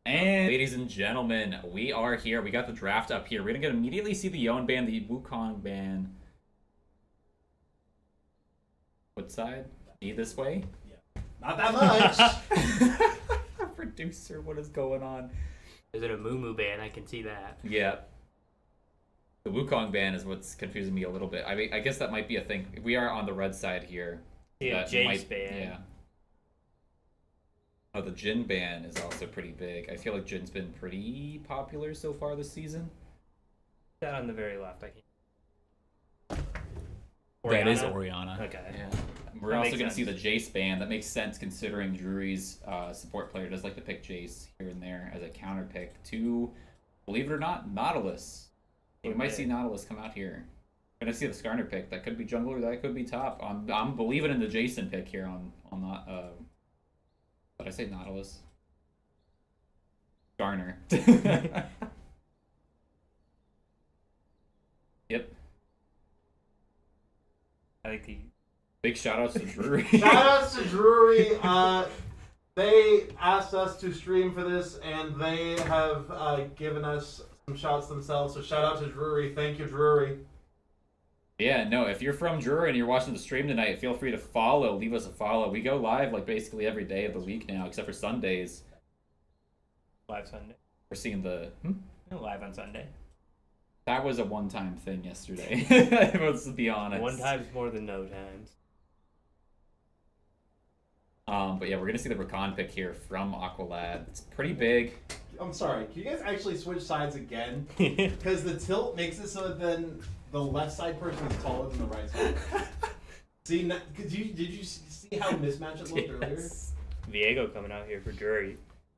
And ladies and gentlemen, we are here. We got the draft up here. We're gonna immediately see the Yon ban, the Wukong ban. What side? Be this way? Yeah. Not that much. Producer, what is going on? Is it a Moo ban? I can see that. Yeah. The Wukong ban is what's confusing me a little bit. I mean, I guess that might be a thing. We are on the red side here. Yeah, That Jace ban. Yeah. Oh, the Jin ban is also pretty big. I feel like Jin's been pretty popular so far this season. That on the very left, I can. That is Orianna. Okay. Yeah. We're That also makes going to see sense. the Jace ban. That makes sense considering Drury's support player does like to pick Jace here and there as a counter pick to, believe it or not, Nautilus. So we might see Nautilus come out here. We're going to see the Skarner pick. That could be jungler, that could be top. I'm believing in the Jason pick here on that. Did I say Nautilus? Skarner. Yep. I think the Big shout outs to Drury. Shoutouts to Drury. They asked us to stream for this, and they have given us some shots themselves. So shout out to Drury. Thank you, Drury. Yeah, no, if you're from Drury and you're watching the stream tonight, feel free to follow. Leave us a follow. We go live like basically every day of the week now, except for Sundays. live Sunday. We're seeing the. Live on Sunday. That was a one-time thing yesterday. Let's be honest. One time's more than no times. But yeah, we're gonna see the Rakan pick here from Aqualad. It's pretty big. I'm sorry. Can you guys actually switch sides again? Because the tilt makes it so that then the left side person is taller than the right side. See, did you see how mismatched it looked earlier? Viego coming out here for Drury.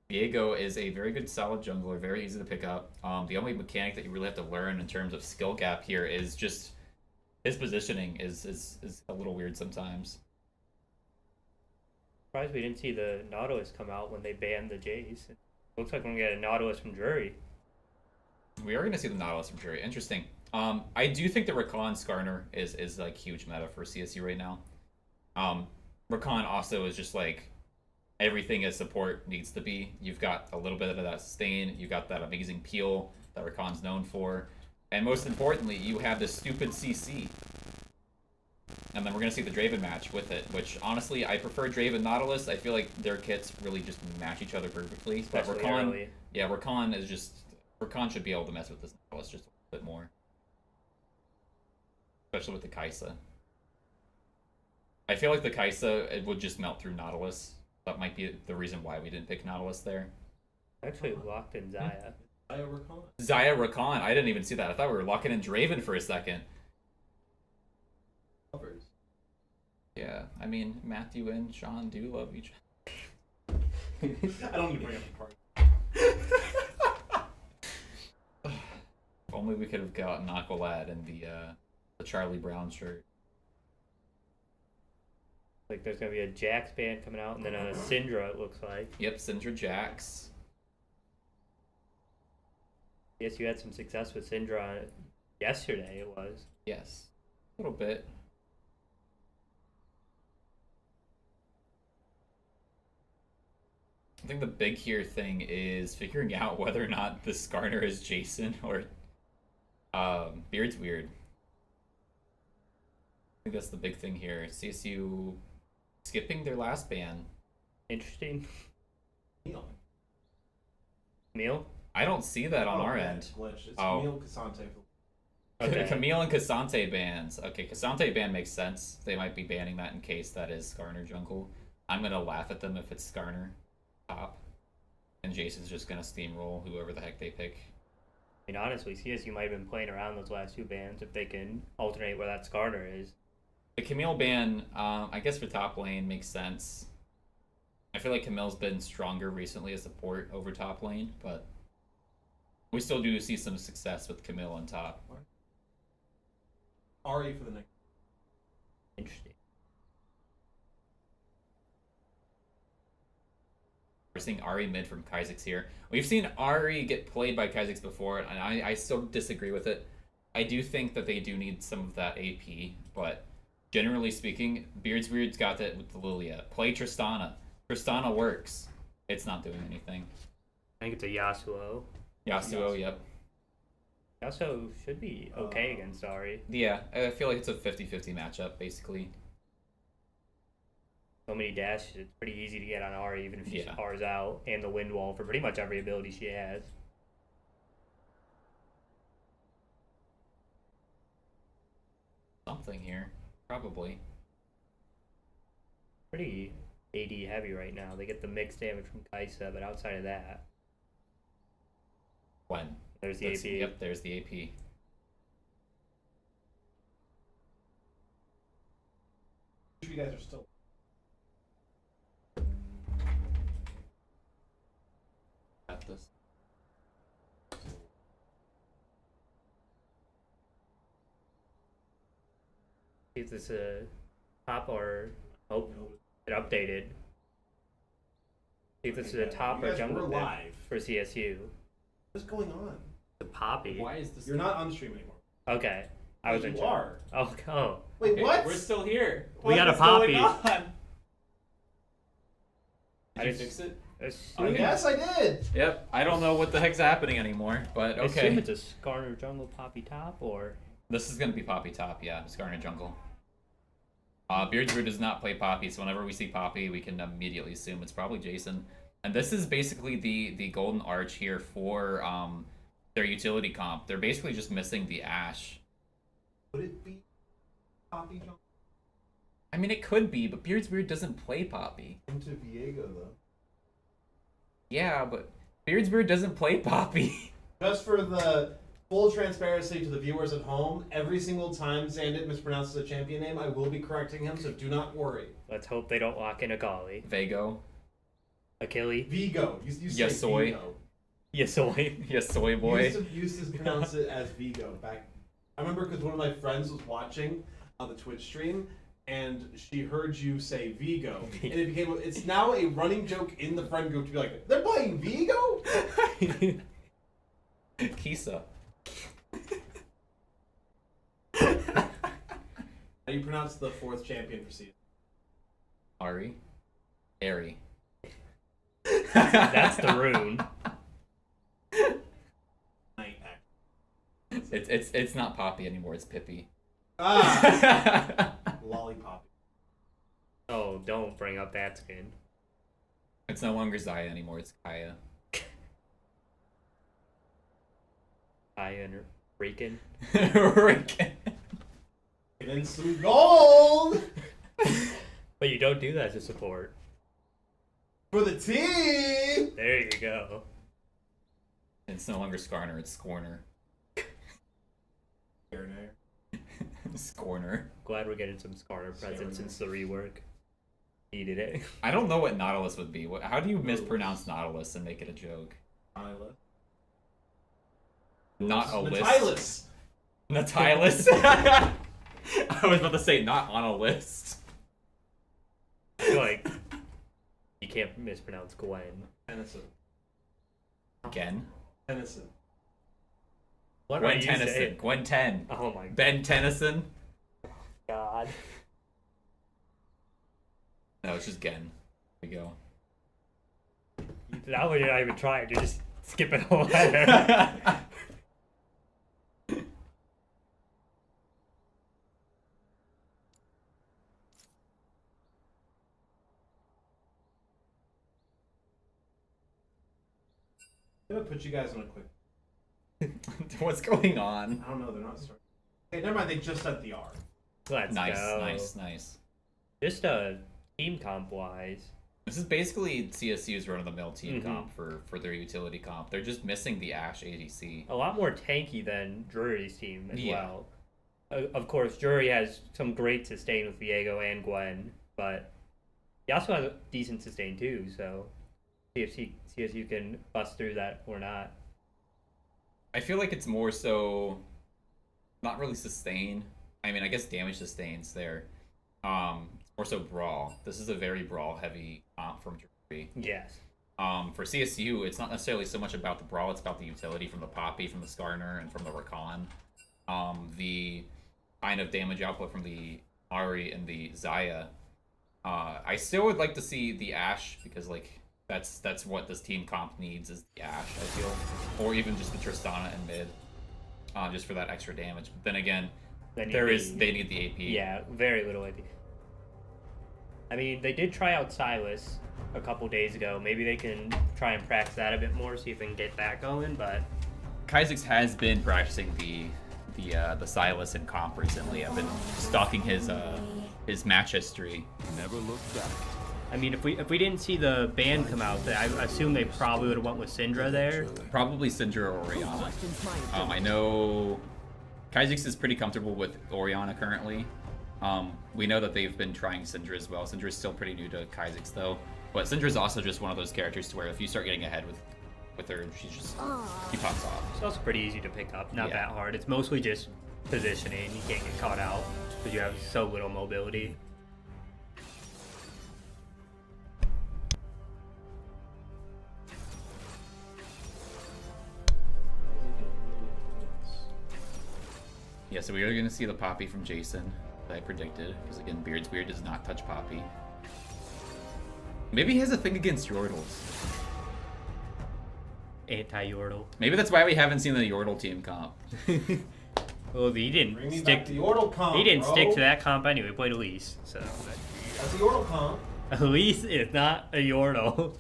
Diego is a very good solid jungler, very easy to pick up. The only mechanic that you really have to learn in terms of skill gap here is just his positioning is a little weird sometimes. Surprised we didn't see the Nautilus come out when they banned the Jays. Looks like we're gonna get a Nautilus from Drury. We are going to see the Nautilus from Drury. Interesting. I do think that Rakan Skarner is like huge meta for CSU right now. Rakan also is just like everything as support needs to be. You've got a little bit of that sustain. You've got that amazing peel that Rakan's known for. And most importantly, you have this stupid CC. And then we're going to see the Draven match with it, which honestly, I prefer Draven Nautilus. I feel like their kits really just match each other perfectly. Especially but Rakan, early. yeah, Rakan is just, Rakan should be able to mess with this Nautilus just a bit more. Especially with the Kai'Sa. I feel like the Kai'Sa, it would just melt through Nautilus. That might be the reason why we didn't pick Nautilus there. Actually locked in Zaya. I recall it. Zaya Rakan, I didn't even see that. I thought we were locking in Draven for a second. Covers. Yeah, I mean, Matthew and Sean do love each I don't need to bring up the part. other. If only we could have gotten Aqualad in the Charlie Brown shirt. Like there's gonna be a Jax band coming out and then a Syndra it looks like. Yep, Syndra Jax. Yes, you had some success with Syndra yesterday it was. Yes, a little bit. I think the big here thing is figuring out whether or not the Skarner is Jason or Beard's weird. I think that's the big thing here. CSU skipping their last ban. Interesting. Camille. Meal? I don't see that on our yeah, end. It's glitched. It's Oh. Camille Cassante. Okay. Camille and Cassante bans. Okay, Cassante ban makes sense. They might be banning that in case that is Skarner jungle. I'm gonna laugh at them if it's Skarner top. And Jason's just gonna steamroll whoever the heck they pick. I mean honestly, CSU might have been playing around those last two bands if they can alternate where that Skarner is. The Camille ban, I guess for top lane makes sense. I feel like Camille's been stronger recently as support over top lane, but we still do see some success with Camille on top. Ari for the next. Interesting. We're seeing Ari mid from Kha'Zix here. We've seen Ari get played by Kha'Zix before, and I still disagree with it. I do think that they do need some of that AP, but generally speaking, Beard's Weird's got that with the Lilia. Play Tristana. Tristana works. It's not doing anything. think it's a Yasuo. Yasuo, yep. Yasuo should be okay against Ari. Yeah, I feel like it's a 50-50 matchup, basically. So many dashes, it's pretty easy to get on Ari, even if she's Yeah. R's out, and the wind wall for pretty much every ability she has. Something here, probably. Pretty AD heavy right now. They get the mixed damage from Kaisa, but outside of that, When? there's the AP. Yep, there's the AP. You guys are still. At this. See if this top or oh, it updated. See if this is a top You or guys jungle were pick live. for CSU. What's going on? The Poppy. Why is this? You're not on stream anymore. Okay, I was in. You are. Oh. Wait, Okay, what? We're still here. We got a What is going Poppy. on? I Did you just- fix it? Assume, Okay. Yes, I did. Yep, I don't know what the heck's happening anymore, but okay. Assume it's a Skarner jungle Poppy top or. This is gonna be Poppy top, yeah, Skarner jungle. Beardsbrew does not play Poppy, so whenever we see Poppy, we can immediately assume it's probably Jason. And this is basically the golden arch here for their utility comp. They're basically just missing the Ashe. Would it be Poppy jump I mean, it could be, but Beardsbrew doesn't play Poppy. into Viego though? Yeah, but Beardsbrew doesn't play Poppy. Just for the full transparency to the viewers at home, every single time Zandit mispronounces a champion name, I will be correcting him, so do not worry. Let's hope they don't lock in a Gali. Vago. Achille. Vigo. You say Yes, soy. Vigo. Yasoi. Yes, soy boy. Used to pronounce it as Vigo back. I remember because one of my friends was watching on the Twitch stream, and she heard you say Vigo, and it became. It's now a running joke in the friend group to be like, "They're playing Vigo." Kisa. How do you pronounce the fourth champion for season? Ari. Ari. That's the rune. Night act. It's not Poppy anymore, it's Pippi. Ah, lollipop. Oh, don't bring up that skin. It's no longer Zaya anymore, it's Kaya. Iron Rican. Rick. And then some gold But you don't do that to support. for the team. There you go. It's no longer Skarner, it's Scorner. Scorner. Glad we're getting some Skarner present since the rework. Needed it. I don't know what Nautilus would be. How do you mispronounce Nautilus and make it a joke? Not a list. Nihilus. Nautilus. I was about to say not on a list. I feel like you can't mispronounce Gwen. Tennyson. Again. Tennyson. What Gwen are you Tennyson. saying? Gwen 10. Oh my Ben Tennyson. god. No, it's just Gen. Here we go. That way you're not even trying, you're just skipping a letter. I'm gonna put you guys on a quick. What's going on? I don't know. They're not starting. Okay, never mind. They just sent the R. Let's Nice, go. nice. Just team comp wise. This is basically CSU's run-of-the-mill team Mhm. comp for their utility comp. They're just missing the Ashe ADC. A lot more tanky than Drury's team as Yeah. well. Of course, Drury has some great sustain with Viego and Gwen, but he also has a decent sustain too, so see if you can bust through that or not. I feel like it's more so not really sustain. I mean, I guess damage sustains there. It's more so brawl. This is a very brawl heavy comp from Drury. Yes. For CSU, it's not necessarily so much about the brawl, it's about the utility from the Poppy, from the Skarner, and from the Rakan. The kind of damage output from the Ari and the Zaya. I still would like to see the Ashe, because, like, That's what this team comp needs is the Ashe, I feel, or even just the Tristana in mid, just for that extra damage. But then again, they need the AP. Yeah, very little AP. I mean, they did try out Silas a couple days ago. Maybe they can try and practice that a bit more, see if they can get that going. But Kha'Zix has been practicing the Silas in comp recently. I've been stalking his match history. Never look back. I mean, if we didn't see the ban come out, I assume they probably would have went with Syndra there. Probably Syndra or Orianna. I know Kha'Zix is pretty comfortable with Orianna currently. We know that they've been trying Syndra as well. Syndra is still pretty new to Kha'Zix though, but Syndra is also just one of those characters to where if you start getting ahead with her, she pops off. It's also pretty easy to pick up, not that hard. It's mostly just positioning. You can't get caught out because you have so little mobility. Yeah, so we are going to see the Poppy from Jason that I predicted, because again, Beard's Weird does not touch Poppy. Maybe he has a thing against Yordles. Anti-Yordle. Maybe that's why we haven't seen the Yordle team comp. Well, he didn't Bring me stick. back the Yordle comp, He didn't bro. stick to that comp anyway. He played Elise, so That's the Yordle comp. Elise is not a Yordle.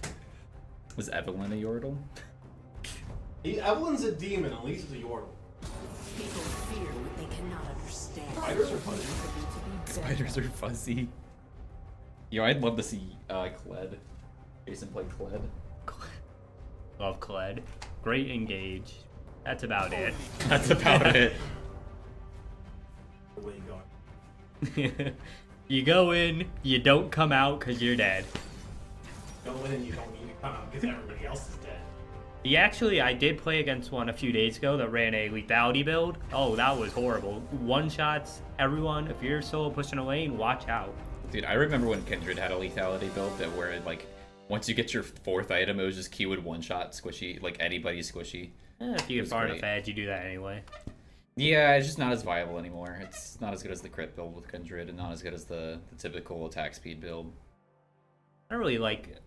Was Evelyn a Yordle? Evelyn's a demon, Elise is a Yordle. People fear what they cannot understand. Spiders are fuzzy. Spiders are fuzzy. Yo, I'd love to see Kled. Jason play Kled. Love Kled. Great engage. That's about it. That's about it. Where you going? You go in, you don't come out because you're dead. Go in, you don't need to come because everybody else is dead. I did play against one a few days ago that ran a lethality build. Oh, that was horrible. One shots, everyone. If you're solo pushing a lane, watch out. Dude, I remember when Kindred had a lethality build that where like once you get your 4th item, it was just Q would one-shot squishy, like anybody's squishy. If you get far enough edge, you do that anyway. Yeah, it's just not as viable anymore. It's not as good as the crit build with Kindred, and not as good as the typical attack speed build. I don't really like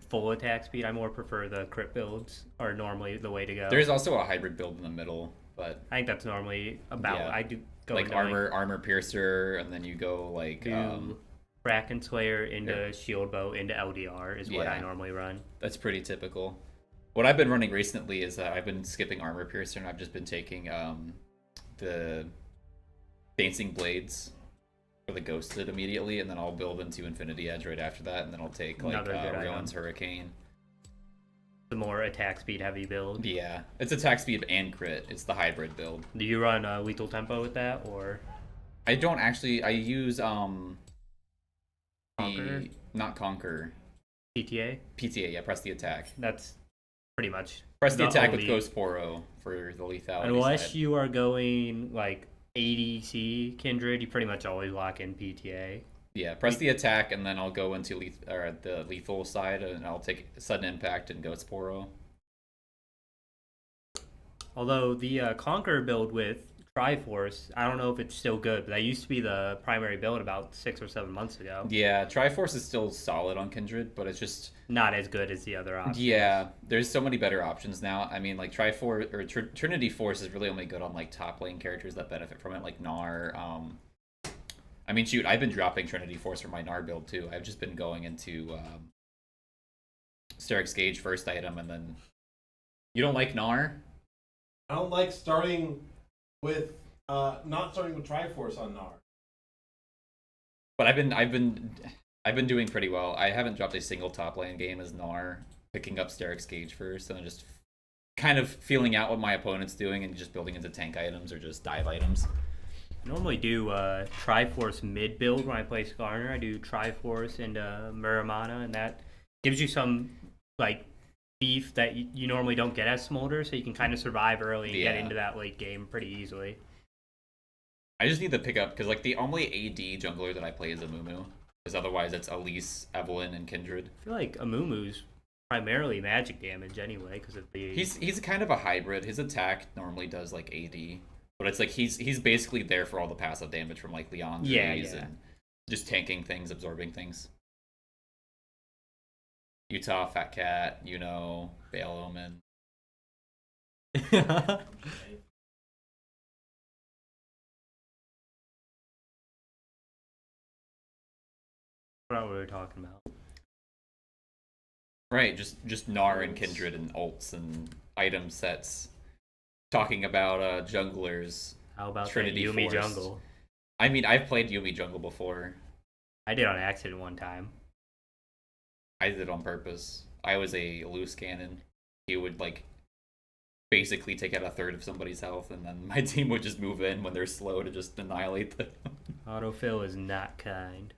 full attack speed. I more prefer the crit builds are normally the way to go. There's also a hybrid build in the middle, but I think that's normally about. Yeah. I do go like into armor piercer, and then you go like Kraken Slayer into Shield Bow into LDR is what I normally run. That's pretty typical. What I've been running recently is that I've been skipping armor piercer, and I've just been taking the dancing blades for the ghosted immediately, and then I'll build into Infinity Edge right after that, and then I'll take like Rion's Hurricane. The more attack speed heavy build. Yeah, it's attack speed and crit. It's the hybrid build. Do you run lethal tempo with that, or? I don't actually. I use Conquer? not Conquer. PTA. PTA. Yeah, press the attack. That's pretty much. Press the attack with Ghost Poro for the lethality. Unless side. you are going like ADC Kindred, you pretty much always lock in PTA. Yeah, press the attack, and then I'll go into the lethal side, and I'll take sudden impact and Ghost Poro. Although the Conqueror build with Triforce, I don't know if it's still good, but that used to be the primary build about 6 or 7 months ago. Yeah, Triforce is still solid on Kindred, but it's just not as good as the other options. Yeah, there's so many better options now. I mean, like Triforce or Trinity Force is really only good on like top lane characters that benefit from it, like Gnar. I mean, shoot, I've been dropping Trinity Force for my Gnar build too. I've just been going into Sterix Gauge first item, and then you don't like Gnar? I don't like starting with not starting with Triforce on Gnar. But I've been doing pretty well. I haven't dropped a single top lane game as Gnar, picking up Sterix Gauge first, and then just kind of feeling out what my opponent's doing and just building into tank items or just dive items. I normally do Triforce mid build when I play Skarner. I do Triforce into Muramana, and that gives you some like beef that you normally don't get as Smolder, so you can kind of survive early and get into that late game pretty easily. I just need to pick up, because like the only AD jungler that I play is Amumu, because otherwise it's Elise, Evelyn, and Kindred. I feel like Amumu's primarily magic damage anyway, because of the... He's kind of a hybrid. His attack normally does like AD, but it's like he's basically there for all the passive damage from like Leon's and just tanking things, absorbing things. Utah, Fat Cat, you know, Bale Omen. What were we talking about? Right, just Gnar and Kindred and ults and item sets. Talking about junglers. How about Trinity that Yumi Force. jungle? I mean, I've played Yumi jungle before. I did on accident one time. I did it on purpose. I was a loose cannon. He would like basically take out a third of somebody's health, and then my team would just move in when they're slow to just annihilate them. Autofill is not kind.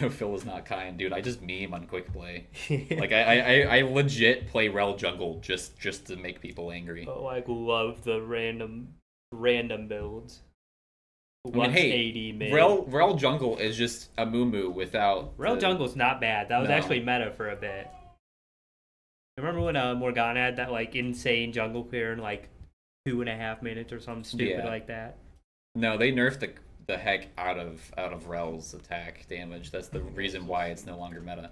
No, Phil is not kind, dude. I just meme on quick play. Like I legit play Rel jungle just to make people angry. Oh, I love the random builds. I mean, hey, 180 mid. Rel jungle is just a moo without. Rel jungle's not bad. That was No. actually meta for a bit. Remember when Morgana had that like insane jungle clear in like 2.5 minutes or something stupid Yeah. like that? No, they nerfed the heck out of Rel's attack damage. That's the reason why it's no longer meta.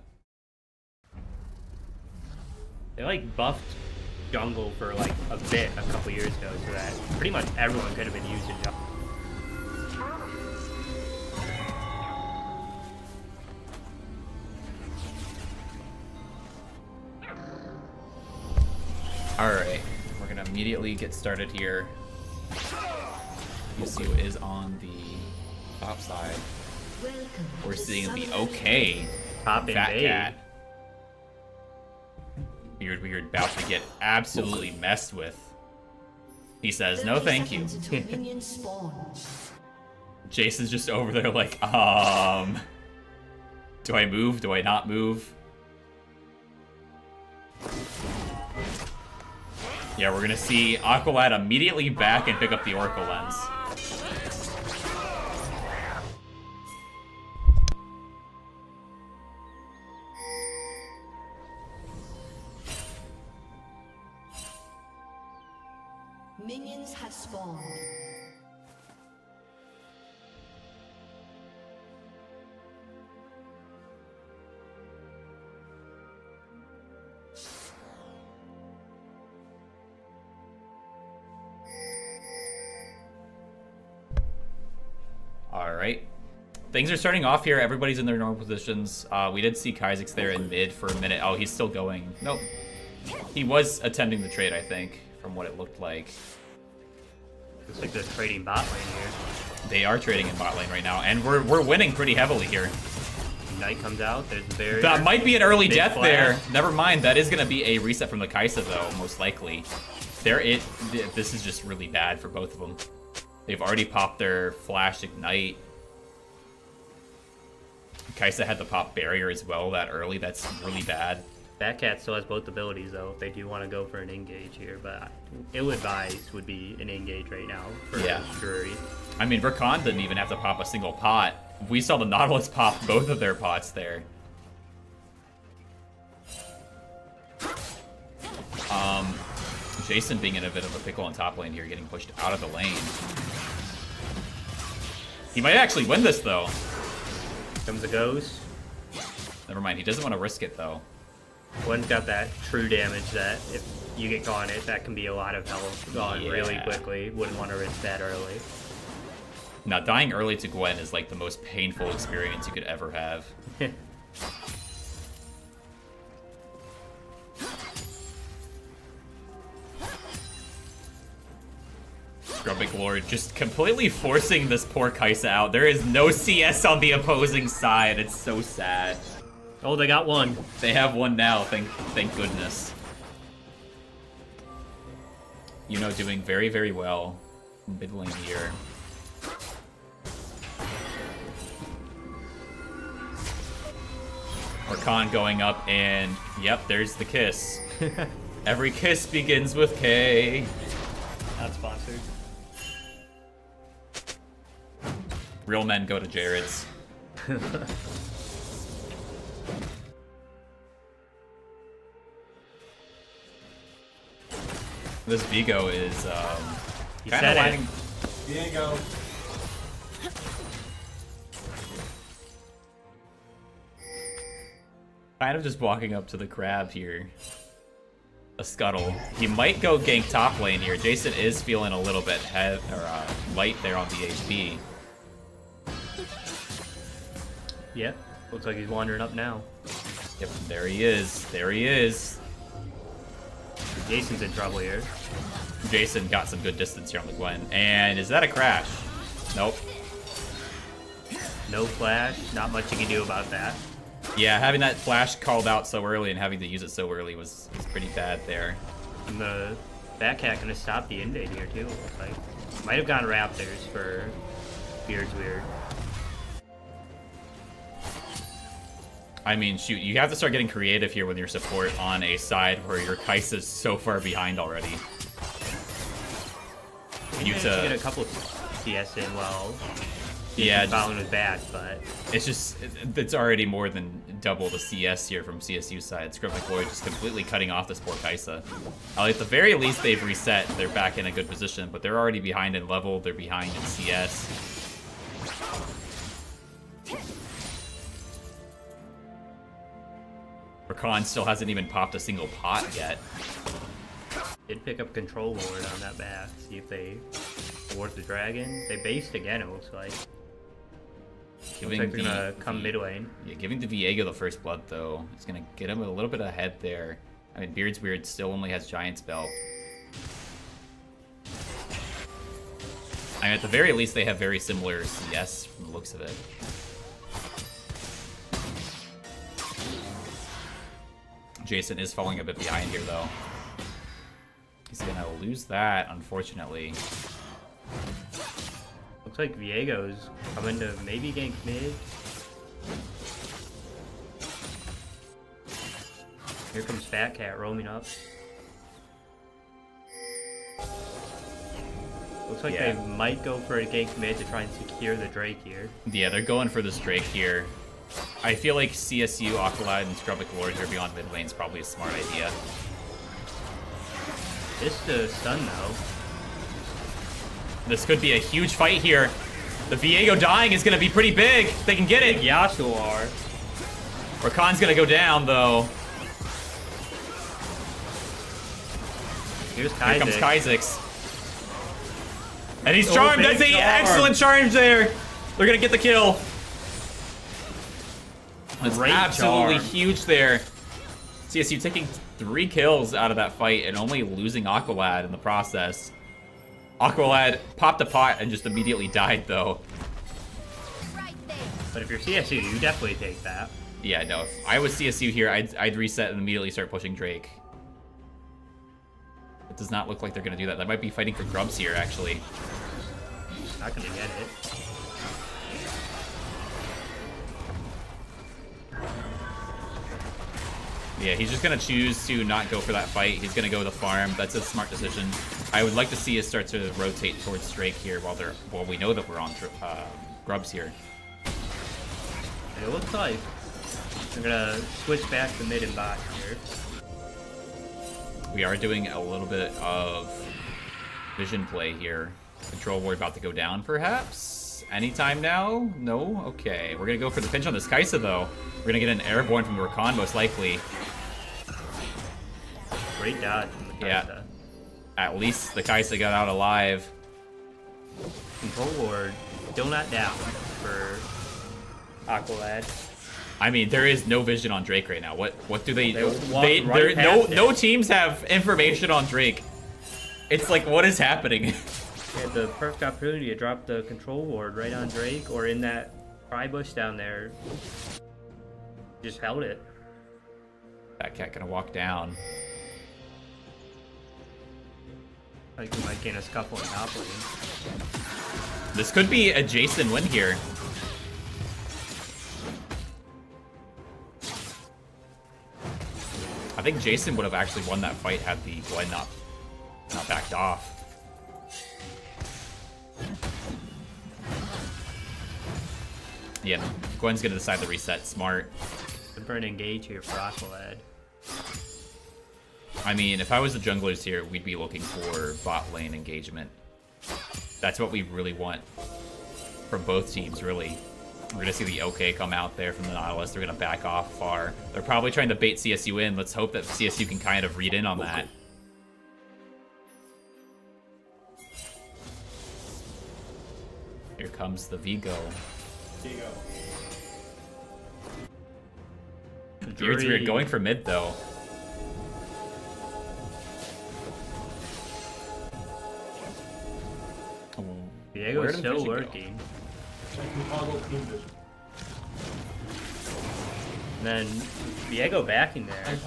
They like buffed jungle for like a bit a couple years ago, so that pretty much everyone could have been using jungle. Alright, we're gonna immediately get started here. CSU is on the top side. We're seeing the okay Top Fat invade. Cat. Weird, about to get absolutely messed with. He says, no thank you. Jason's just over there like, do I move? Do I not move? Yeah, we're gonna see Aqualad immediately back and pick up the Oracle Lens. Minions have spawned. Alright. Things are starting off here. Everybody's in their normal positions. We did see Kaisek's there in mid for a minute. Oh, he's still going. Nope. He was attempting the trade, I think, from what it looked like. Looks like they're trading bot lane here. They are trading in bot lane right now, and we're winning pretty heavily here. Knight comes out, there's the barrier. That might be an early Big death flash. there. Never mind. That is going to be a reset from the Kaisa, though, most likely. This is just really bad for both of them. They've already popped their flash ignite. Kaisa had to pop barrier as well that early. That's really bad. Fat Cat still has both abilities though, if they do want to go for an engage here, but ill advised would be an engage right now for Drury. I mean, Rakan didn't even have to pop a single pot. We saw the Nautilus pop both of their pots there. Jason being in a bit of a pickle on top lane here, getting pushed out of the lane. He might actually win this, though. Comes a ghost. Never mind, he doesn't want to risk it, though. One's got that true damage that if you get caught in it, that can be a lot of health gone really Yeah. quickly. Wouldn't want to risk that early. Now, dying early to Gwen is like the most painful experience you could ever have. Scrubbing Lord just completely forcing this poor Kaisa out. There is no CS on the opposing side. It's so sad. Oh, they got one. They have one now, thank goodness. You know, doing very, very well in mid lane here. Rakan going up, and yep, there's the kiss. Every kiss begins with K. Not sponsored. Real men go to Jared's. This Vigo is He kind said of it. lining. Diego. Kind of just walking up to the crab here. A scuttle. He might go gank top lane here. Jason is feeling a little bit light there on the HP. Yep. Looks like he's wandering up now. Yep, there he is. There he is. Jason's in trouble here. Jason got some good distance here on the Gwen. And is that a crash? Nope. No flash. Not much you can do about that. Yeah, having that flash called out so early and having to use it so early was pretty bad there. And the Batcat gonna stop the invade here too, it looks like. Might have gone Raptors for Beard's Weird. I mean, shoot, you have to start getting creative here with your support on a side where your Kai'Sa's so far behind already. He managed to get a couple CS in while Fallon was back, but it's already more than double the CS here from CSU side. Script Boy just completely cutting off this poor Kai'Sa. At the very least, they've reset. They're back in a good position, but they're already behind in level. They're behind in CS. Rakan still hasn't even popped a single pot yet. did pick up control ward on that bath. See if they ward the dragon. They based again, it looks like. Looks like they're gonna come mid lane. Yeah, giving the Viego the first blood though. It's gonna get him a little bit ahead there. I mean, Beard's Weird still only has Giant's Belt. I mean, at the very least, they have very similar CS from the looks of it. Jason is falling a bit behind here, though. He's gonna lose that, unfortunately. Looks like Viego's coming to maybe gank mid. Here comes Fat Cat roaming up. Looks like they might go for a gank mid to try and secure the Drake here. Yeah, they're going for this Drake here. I feel like CSU, Aqualad, and Scrubbic Lord here beyond mid lane is probably a smart idea. This to stun though. This could be a huge fight here. The Viego dying is going to be pretty big. They can get it. Yasuo. Rakan's going to go down, though. Here's Kaizek. Here comes Kaizix. And he's Oh, charmed. big That's an charm. excellent charge there. They're going to get the kill. It's Great absolutely charm. huge there. CSU taking 3 kills out of that fight and only losing Aqualad in the process. Aqualad popped a pot and just immediately died, though. But if you're CSU, you definitely take that. Yeah, no. If I was CSU here, I'd reset and immediately start pushing Drake. It does not look like they're going to do that. They might be fighting for grubs here, actually. Not gonna get it. Yeah, he's just going to choose to not go for that fight. He's going to go with the farm. That's a smart decision. I would like to see us start to rotate towards Drake here while we know that we're on grubs here. It looks like they're gonna switch back to mid and bot here. We are doing a little bit of vision play here. Control ward about to go down, perhaps? Anytime now? No? Okay. We're going to go for the pinch on this Kai'Sa, though. We're going to get an airborne from Rakan, most likely. Great dodge from the Kai'Sa. Yeah. At least the Kai'Sa got out alive. Control ward still not down for Aqualad. I mean, there is no vision on Drake right now. What do they walked right past no teams have information on Drake. It's like, what is happening? They had the perfect opportunity to drop the control ward right on Drake or in that pry bush down there. Just held it. That cat gonna walk down. Like we might gain a scuffle in top lane. This could be a Jason win here. I think Jason would have actually won that fight had the Gwen not backed off. Yeah, Gwen's gonna decide to reset. Smart. Good for an engage here for Aqualad. I mean, if I was the junglers here, we'd be looking for bot lane engagement. That's what we really want from both teams, really. We're gonna see the OK come out there from the Nautilus. They're gonna back off far. They're probably trying to bait CSU in. Let's hope that CSU can kind of read in on that. Here comes the Vigo. Vigo. Drury's weird. Going for mid though. Diego's still working. And then Viego backing there.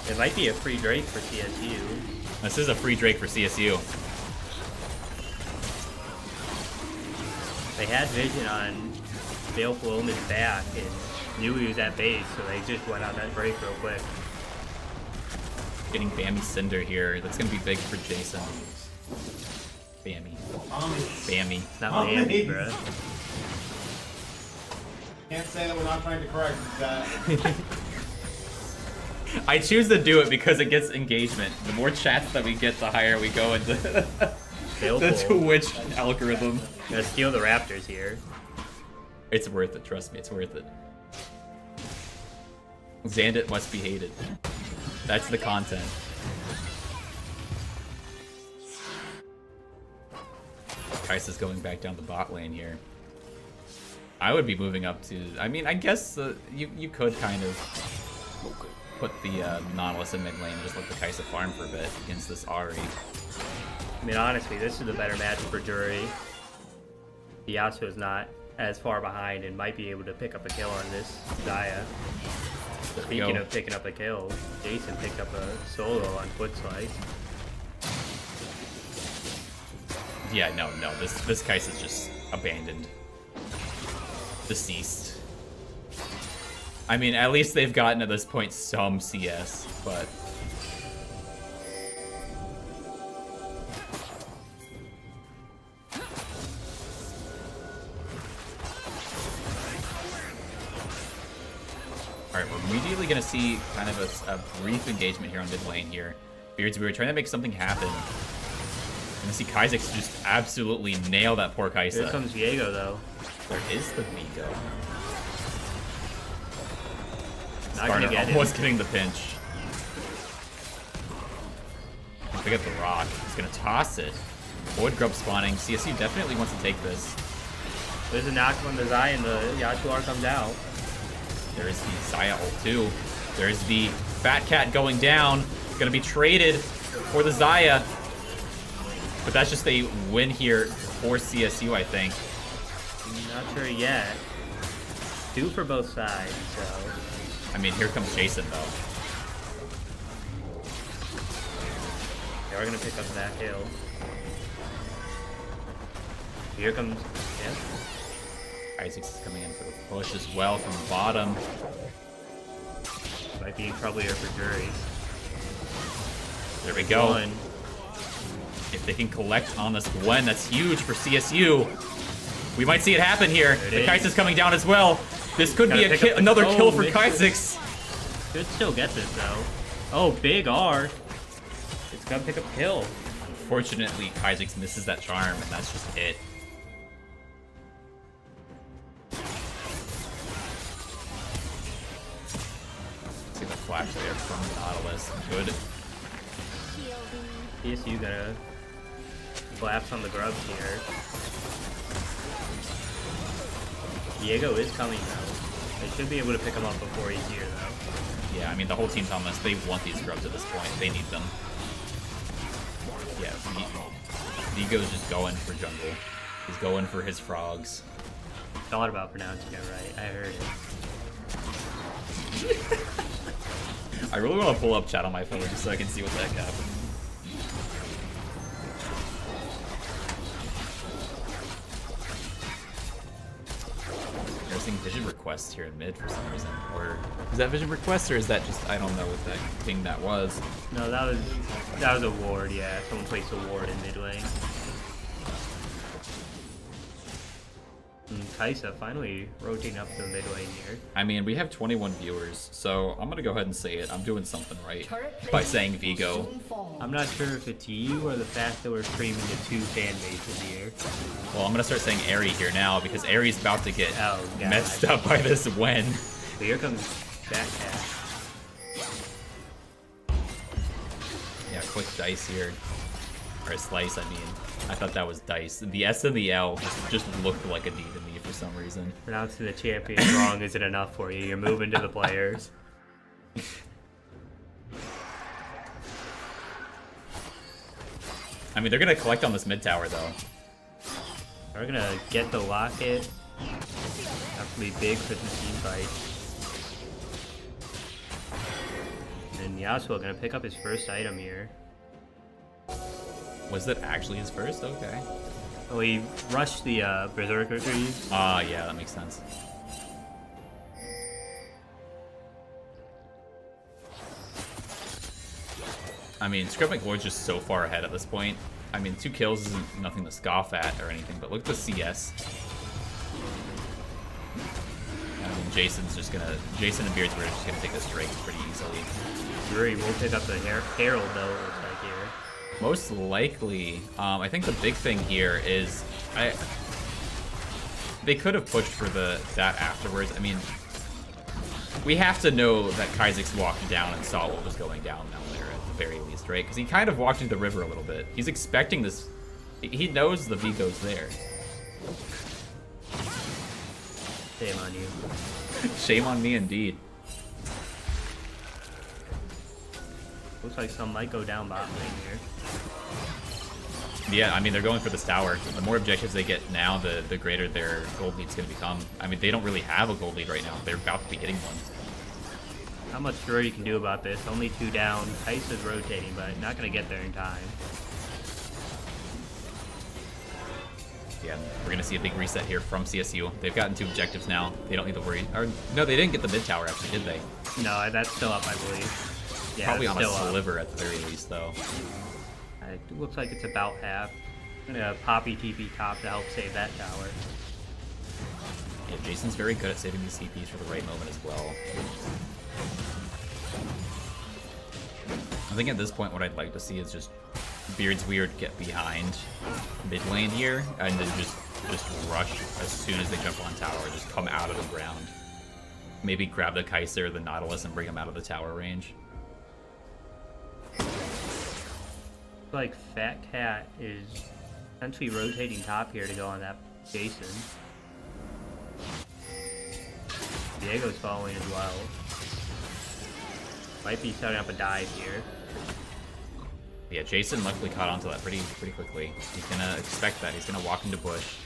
It might be a free Drake for CSU. This is a free Drake for CSU. They had vision on Baleful Omen's back and knew he was at base, so they just went on that Drake real quick. Getting Bammy Cinder here. That's gonna be big for Jason. Bammy. Bammy. Not Bammy, bro. Can't say that we're not trying to correct that. I choose to do it because it gets engagement. The more chats that we get, the higher we go into the Twitch algorithm. Gotta steal the Raptors here. It's worth it, trust me, it's worth it. Xandit must be hated. That's the content. Kai'Sa's going back down the bot lane here. I would be moving up to... I mean, I guess you could kind of put the Nautilus in mid lane and just let the Kai'Sa farm for a bit against this Ahri. I mean, honestly, this is the better match for Drury. Yasuo is not as far behind and might be able to pick up a kill on this Zaya. Speaking of picking up a kill, Jason picked up a solo on Foot Slice. Yeah, no, this Kai'Sa's just abandoned. Deceased. I mean, at least they've gotten at this point some CS, but... Alright, we're immediately going to see kind of a brief engagement here on mid lane here. Beards, we were trying to make something happen. We're going to see Kha'Zix just absolutely nail that poor Kai'Sa. Here comes Viego, though. There is the Vigo. Not gonna get almost him. getting the pinch. Pick up the rock. He's going to toss it. Void Grub spawning. CSU definitely wants to take this. There's a knock on the Zaya and the Yasuo comes out. There's the Zaya ult too. There's the Fat Cat going down. It's going to be traded for the Zaya. But that's just a win here for CSU, I think. Not sure yet. 2 for both sides, so... I mean, here comes Jason, though. They are going to pick up that hill. Here comes... Yeah. Isaacs is coming in for the push as well from the bottom. Might be trouble here for Drury. There we go. One. If they can collect on this Gwen, that's huge for CSU. We might see it happen here. The Kai'Sa's coming down as well. This could be another kill for Kha'Zix. Could still get this, though. Oh, big R. It's gonna pick up a kill. Unfortunately, Kha'Zix misses that charm, and that's just it. See the flash there from the Nautilus. Good. CSU gonna collapse on the grubs here. Viego is coming though. They should be able to pick him up before he's here though. Yeah, I mean the whole team's on this. They want these grubs at this point. They need them. Yeah, Vigo's just going for jungle. He's going for his frogs. Thought about pronouncing it right. I heard it. I really want to pull up chat on my phone just so I can see what the heck happened. Nursing vision request here in mid for some reason. Or is that vision request or is that just I don't know what that thing that was. No, that was a ward, yeah. Someone placed a ward in mid lane. Kaisa finally rotating up to the mid lane here. I mean, we have 21 viewers, so I'm gonna go ahead and say it. I'm doing something right by saying Vigo. I'm not sure if it's you or the fact that we're streaming to 2 fan bases here. Well, I'm gonna start saying Airy here now because Airy's about to get Oh, God. messed up by this Wen. But here comes Backcat. Yeah, quick dice here. Or a slice, I mean. I thought that was dice. The S and the L just looked like a D to me for some reason. Pronouncing the champion wrong isn't enough for you. You're moving to the players. I mean, they're gonna collect on this mid tower though. We're gonna get the locket. Have to be big for the team fight. And Yasuo gonna pick up his first item here. Was that actually his first? Okay. Oh, he rushed the Berserker trees. Ah, yeah, that makes sense. I mean, Script Lord's just so far ahead at this point. I mean, 2 kills isn't nothing to scoff at or anything, but look at the CS. I mean, Jason and Beardswear are just gonna take this Drake pretty easily. Drury will pick up the Herald though, it looks like here. Most likely, I think the big thing here is they could have pushed for that afterwards. I mean, we have to know that Kha'Zix walked down and saw what was going down there at the very least, right? Because he kind of walked into the river a little bit. He's expecting this. He knows the Vigo's there. Shame on you. Shame on me, indeed. Looks like some might go down bot lane here. Yeah, I mean, they're going for this tower. The more objectives they get now, the greater their gold lead's going to become. I mean, they don't really have a gold lead right now. They're about to be getting one. Not much Drury can do about this. Only 2 down. Kaisa's rotating, but not going to get there in time. Yeah, we're going to see a big reset here from CSU. They've gotten 2 objectives now. They don't need to worry. Or, no, they didn't get the mid tower, actually, did they? No, that's still up, I believe. Yeah, Probably it's on a still up. sliver at the very least, though. It looks like it's about half. I'm gonna Poppy TP top to help save that tower. Yeah, Jason's very good at saving these CPs for the right moment as well. I think at this point what I'd like to see is just Beardsweird get behind mid lane here and then just rush as soon as they jump on tower, just come out of the ground. Maybe grab the Kaiser or the Nautilus and bring them out of the tower range. Like Fat Cat is essentially rotating top here to go on that Jason. Diego's following as well. Might be setting up a dive here. Yeah, Jason luckily caught onto that pretty quickly. He's gonna expect that. He's gonna walk into bush.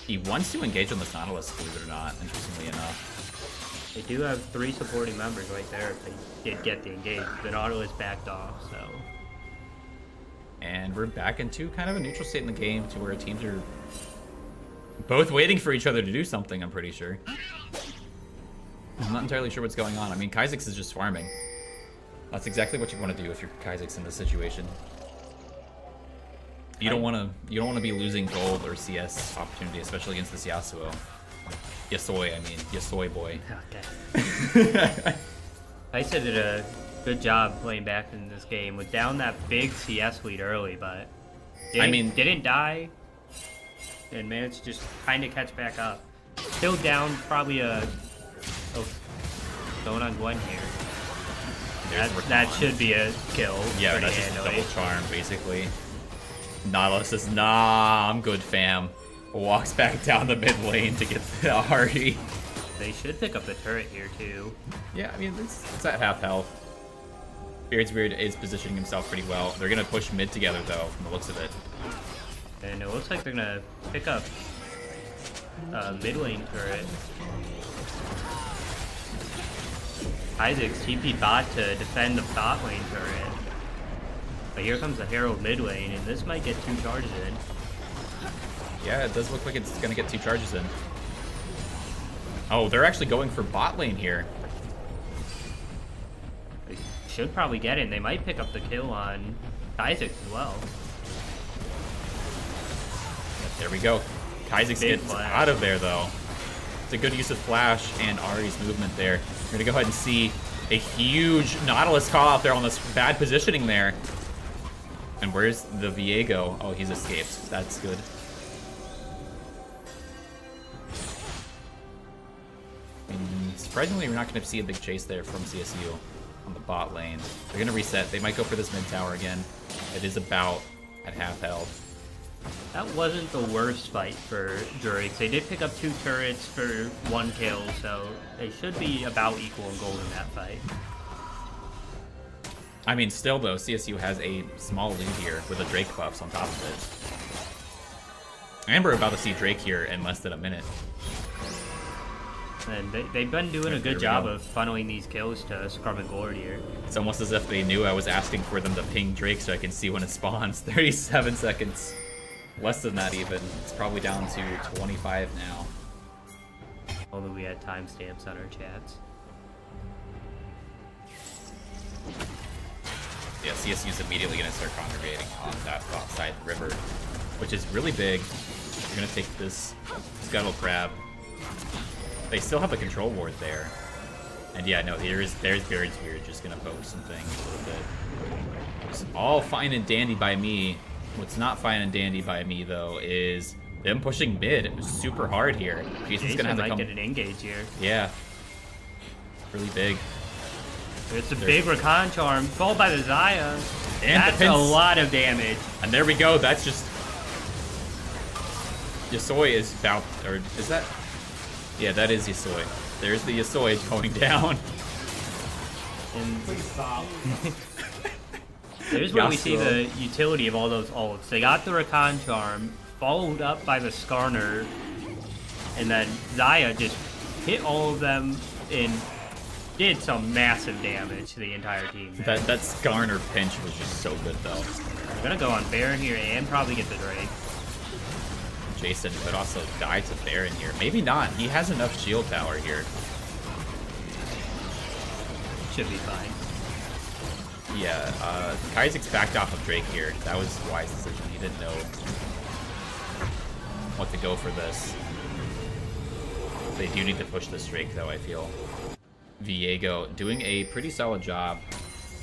He wants to engage on this Nautilus, believe it or not, interestingly enough. They do have 3 supporting members right there if they did get the engage. The Nautilus backed off, so... And we're back into kind of a neutral state in the game to where teams are both waiting for each other to do something, I'm pretty sure. I'm not entirely sure what's going on. I mean, Kha'Zix is just farming. That's exactly what you want to do if you're Kha'Zix in this situation. You don't want to be losing gold or CS opportunity, especially against this Yasuo. Yasoi boy. Okay. Kaisa did a good job playing back in this game. Was down that big CS lead early, but didn't die and managed to just kind of catch back up. Still down, probably going on Gwen here. That should be a kill. Yeah, that's just a double charm, basically. Nautilus says, nah, I'm good, fam. Walks back down the mid lane to get the Ahri. They should pick up the turret here, too. Yeah, I mean, it's at half health. Beardsweird is positioning himself pretty well. They're going to push mid together, though, from the looks of it. And it looks like they're going to pick up mid lane turret. Isaac's TP bot to defend the bot lane turret. But here comes the Herald mid lane, and this might get 2 charges in. Yeah, it does look like it's going to get 2 charges in. Oh, they're actually going for bot lane here. They should probably get in. They might pick up the kill on Isaac as well. There we go. Kha'Zix gets out of there, though. It's a good use of Flash and Ari's movement there. We're gonna go ahead and see a huge Nautilus call out there on this bad positioning there. And where's the Viego? Oh, he's escaped. That's good. Surprisingly, we're not going to see a big chase there from CSU on the bot lane. They're going to reset. They might go for this mid tower again. It is about at half health. That wasn't the worst fight for Drury. They did pick up 2 turrets for 1 kill, so they should be about equal in gold in that fight. I mean, still though, CSU has a small lead here with the Drake buffs on top of it. And we're about to see Drake here in less than a minute. And they've been doing a good job of funneling these kills to Scrum and Gourd here. It's almost as if they knew I was asking for them to ping Drake so I can see when it spawns. 37 seconds. Less than that even. It's probably down to 25 now. Only we had timestamps on our chats. Yeah, CSU's immediately going to start congregating on that top side river, which is really big. We're going to take this Scuttle Crab. They still have a control ward there. And yeah, no, there's Beard's Weird just going to poke some things a little bit. It's all fine and dandy by me. What's not fine and dandy by me, though, is them pushing mid super hard here. Jason's going to have to come... get an engage here. Yeah. Really big. It's a big Recon Charm, followed by the Xayah. And that's a lot of damage. And there we go, that's just... Yasoi is about... Or is that... Yeah, that is Yasoi. There's the Yasoi going down. And Please stop. there's where we see the utility of all those ults. They got the Recon Charm, followed up by the Skarner, and then Xayah just hit all of them and did some massive damage to the entire team. That Skarner pinch was just so good, though. We're gonna go on Baron here and probably get the Drake. Jason could also die to Baron here. Maybe not. He has enough shield power here. Should be fine. Yeah, Isaac's backed off of Drake here. That was a wise decision. He didn't know what to go for this. They do need to push this Drake, though, I feel. Viego doing a pretty solid job.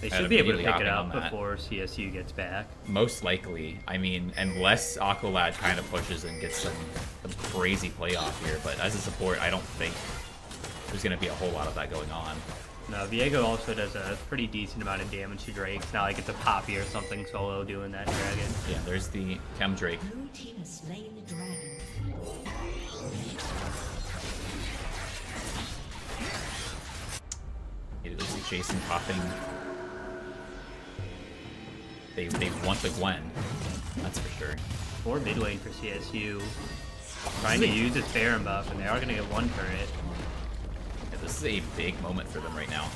They should be able to pick it up before CSU gets back. Most likely. I mean, unless Aqualad kind of pushes and gets some crazy playoff here. But as a support, I don't think there's going to be a whole lot of that going on. No, Viego also does a pretty decent amount of damage to Drake. It's not like it's a Poppy or something solo doing that dragon. Yeah, there's the Chem Drake. Blue team has slain the dragon. You see Jason popping. They want the Gwen, that's for sure. Or mid lane for CSU. Trying to use this Baron buff, and they are going to get 1 turret. Yeah, this is a big moment for them right now.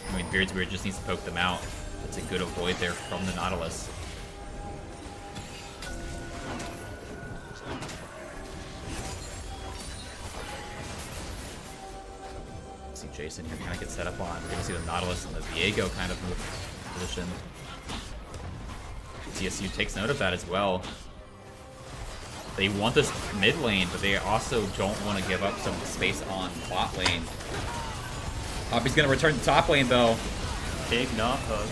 I mean, Beard's Weird just needs to poke them out. That's a good avoid there from the Nautilus. See Jason here kind of get set up on. We're going to see the Nautilus and the Viego kind of move position. CSU takes note of that as well. They want this mid lane, but they also don't want to give up some space on bot lane. Poppy's going to return to top lane, though. Big knock hook.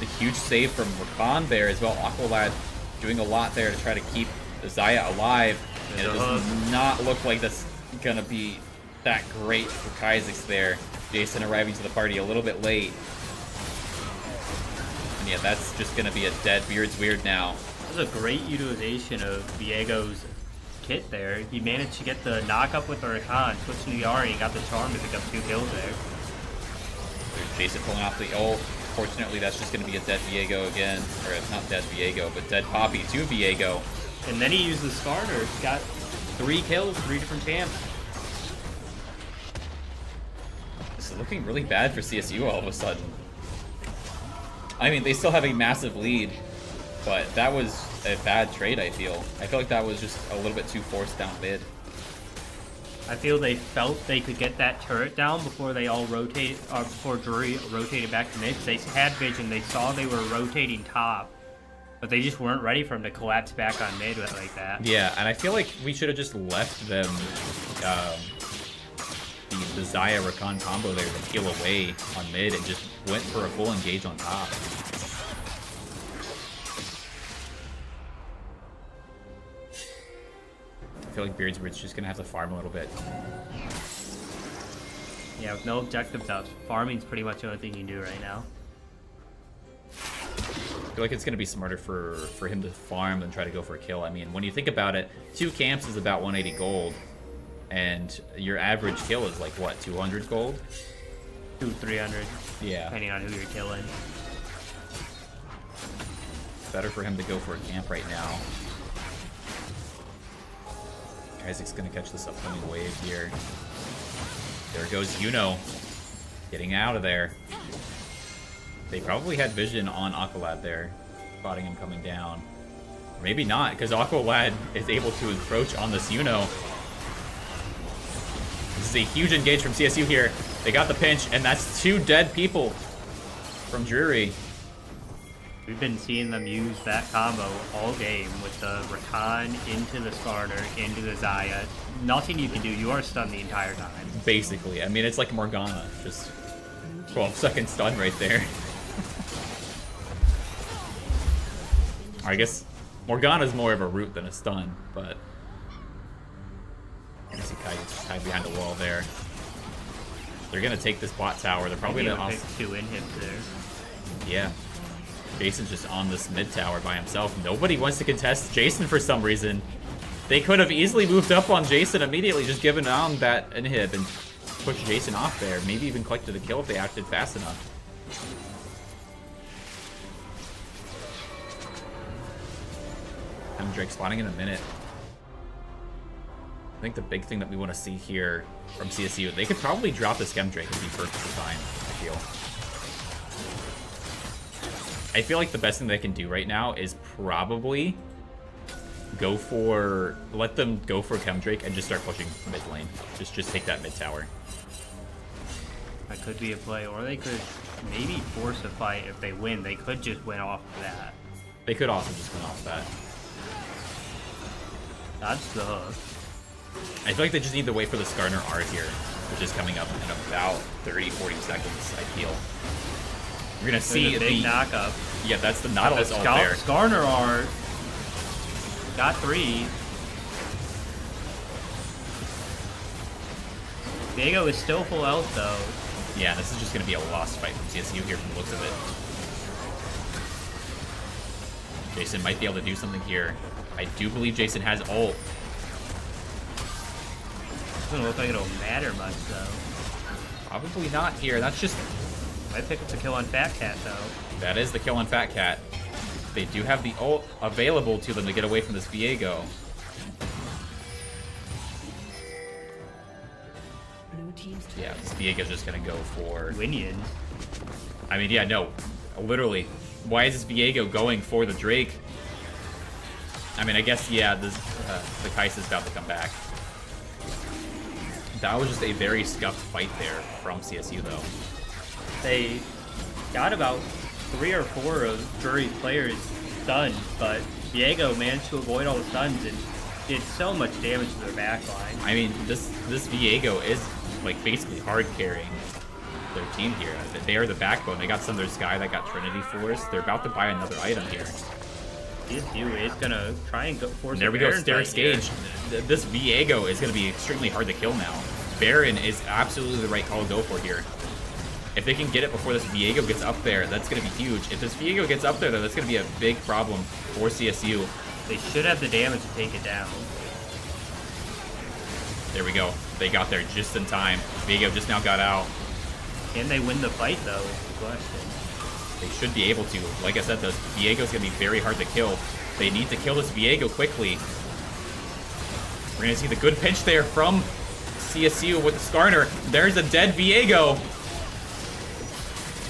The huge save from Rakan there as well. Aqualad doing a lot there to try to keep the Xayah alive. And it does not look like that's going to be that great for Kha'Zix there. Jason arriving to the party a little bit late. And yeah, that's just going to be a dead Beard's Weird now. That was a great utilization of Viego's kit there. He managed to get the knock-up with the Rakan, switched to the Ari, and got the charm to pick up 2 kills there. There's Jason pulling off the ult. Fortunately, that's just going to be a dead Viego again. Or not dead Viego, but dead Poppy to Viego. And then he used the starter. Got 3 kills, 3 different champs. This is looking really bad for CSU all of a sudden. I mean, they still have a massive lead, but that was a bad trade, I feel. I feel like that was just a little bit too forced down mid. I feel they felt they could get that turret down before they all rotated, before Drury rotated back to mid. They had vision. They saw they were rotating top. But they just weren't ready for him to collapse back on mid like that. Yeah, and I feel like we should have just left them the Zaya Rakan combo there to peel away on mid and just went for a full engage on top. I feel like Beardsworth's just gonna have to farm a little bit. Yeah, with no objectives out, farming's pretty much the only thing you can do right now. I feel like it's gonna be smarter for him to farm than try to go for a kill. I mean, when you think about it, 2 camps is about 180 gold, and your average kill is like what, 200 gold? 200-300. Yeah. Depending on who you're killing. Better for him to go for a camp right now. Isaac's gonna catch this upcoming wave here. There goes Yuno, getting out of there. They probably had vision on Aqualad there, spotting him coming down. Or maybe not, because Aqualad is able to encroach on this Yuno. This is a huge engage from CSU here. They got the pinch, and that's 2 dead people from Drury. We've been seeing them use that combo all game with the Rakan into the Skarner, into the Zaya. Nothing you can do. You are stunned the entire time. Basically. I mean, it's like Morgana. Just 12-second stun right there. I guess Morgana's more of a root than a stun, but... I see Kai gets tied behind a wall there. They're going to take this bot tower. They're probably going to... pick 2 inhibs there. Yeah. Jason's just on this mid tower by himself. Nobody wants to contest Jason for some reason. They could have easily moved up on Jason immediately, just given on that inhib and pushed Jason off there. Maybe even collected a kill if they acted fast enough. Drake spawning in a minute. I think the big thing that we want to see here from CSU, they could probably drop this Drake and be perfectly fine, I feel. I feel like the best thing they can do right now is probably go for, let them go for Chemdrake and just start pushing mid lane. Just take that mid tower. That could be a play, or they could maybe force a fight if they win. They could just win off that. They could also just win off that. That's the hook. I feel like they just need to wait for the Skarner R here, which is coming up in about 30-40 seconds, I feel. We're gonna see a big knock-up. Yeah, that's the Nautilus ult there. Skarner R got 3. Diego is still full health though. Yeah, this is just gonna be a lost fight from CSU here from the looks of it. Jason might be able to do something here. I do believe Jason has ult. Doesn't look like it'll matter much though. Probably not here. That's just... Might pick up the kill on Fat Cat though. That is the kill on Fat Cat. They do have the ult available to them to get away from this Viego. Yeah, this Viego's just gonna go for... Winion. I mean, yeah, no. Literally. Why is this Viego going for the Drake? I mean, I guess, yeah, this, the Kai'Sa's about to come back. That was just a very scuffed fight there from CSU, though. They got about 3 or 4 of Drury's players stunned, but Viego managed to avoid all the stuns and did so much damage to their backline. I mean, this Viego is, like, basically hard carrying their team here. They are the backbone. They got some of their Sky that got Trinity Force. They're about to buy another item here. CSU is gonna try and go force. There we go, Steric's Gauge. This Viego is gonna be extremely hard to kill now. Baron is absolutely the right call to go for here. If they can get it before this Viego gets up there, that's gonna be huge. If this Viego gets up there, though, that's gonna be a big problem for CSU. They should have the damage to take it down. There we go. They got there just in time. Viego just now got out. Can they win the fight, though, is the question. They should be able to. Like I said, this Viego's gonna be very hard to kill. They need to kill this Viego quickly. We're gonna see the good pinch there from CSU with the Skarner. There's a dead Viego.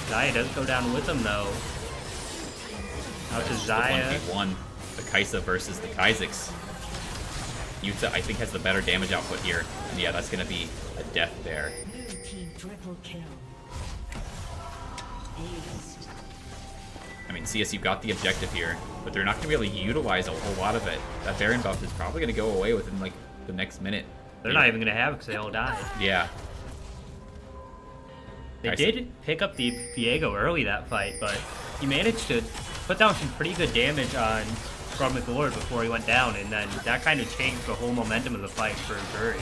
Zaya does go down with him, though. Out to Zaya. 1v1. The Kai'Sa versus the Kha'Zix. Yuta, I think, has the better damage output here. And yeah, that's gonna be a death there. Blue team triple kill. Aced. I mean, CSU got the objective here, but they're not going to be able to utilize a whole lot of it. That Baron buff is probably going to go away within, like, the next minute. They're not even going to have it because they all died. Yeah. They did pick up the Viego early that fight, but he managed to put down some pretty good damage on from McLord before he went down, and then that kind of changed the whole momentum of the fight for Drury.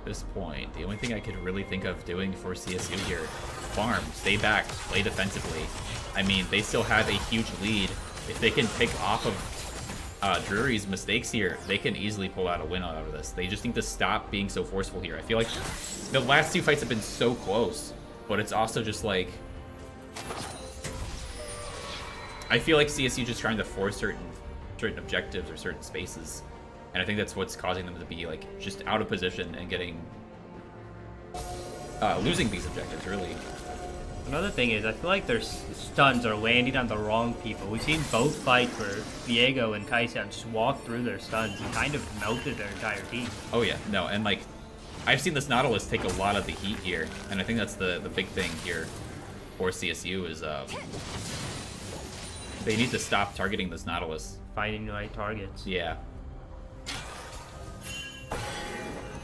At this point, the only thing I could really think of doing for CSU here, farm, stay back, play defensively. I mean, they still have a huge lead. If they can pick off of Drury's mistakes here, they can easily pull out a win out of this. They just need to stop being so forceful here. I feel like the last two fights have been so close, but it's also just like, I feel like CSU just trying to force certain objectives or certain spaces, and I think that's what's causing them to be like just out of position and getting losing these objectives really. Another thing is, I feel like their stuns are landing on the wrong people. We've seen both fights where Viego and Kaisa just walked through their stuns and kind of melted their entire team. Oh yeah, no, and like, I've seen this Nautilus take a lot of the heat here, and I think that's the big thing here for CSU is they need to stop targeting this Nautilus. Finding the right targets. Yeah.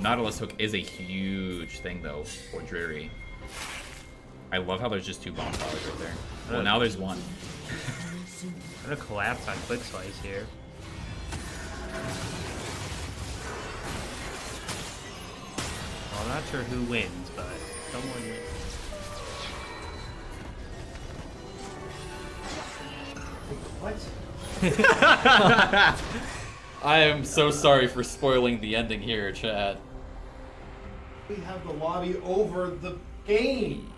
Nautilus hook is a huge thing though for Drury. I love how there's just two bomb towers right there. Well, now there's one. I'm gonna collapse on Quick Slice here. Well, I'm not sure who wins, but someone wins. What? I am so sorry for spoiling the ending here, chat. We have the lobby over the game.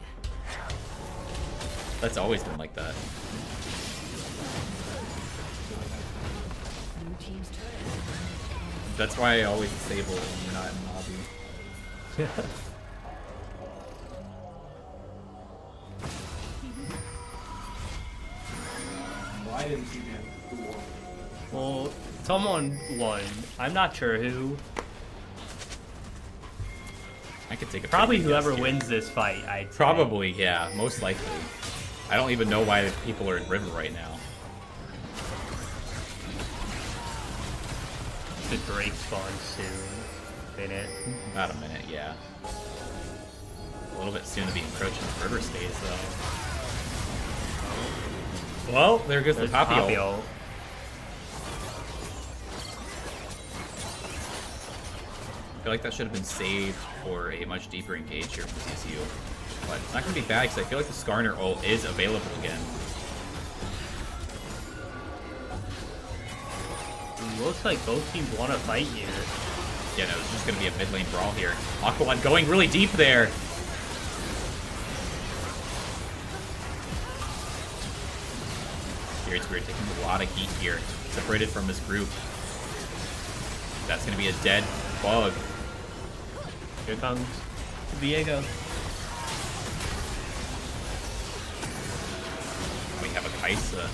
That's always been like that. Blue team's turret. That's why I always disable when you're not in lobby. Well, I didn't see him. Who won? Well, someone won. I'm not sure who. I could take a Probably pretty good whoever guess here. wins this fight, I'd say. Probably, yeah, most likely. I don't even know why people are in River right now. The Drake spawns soon. Minute. About a minute, yeah. A little bit soon to be encroaching the River stays, though. Well, there goes the There's Poppy ult. Poppy ult. I feel like that should have been saved for a much deeper engage here from CSU. But it's not going to be bad because I feel like the Skarner ult is available again. It looks like both teams want to fight here. Yeah, no, it's just going to be a mid lane brawl here. Aqua One going really deep there. Weird, taking a lot of heat here. Separated from his group. That's going to be a dead bug. Here comes Viego. We have a Kaisa, a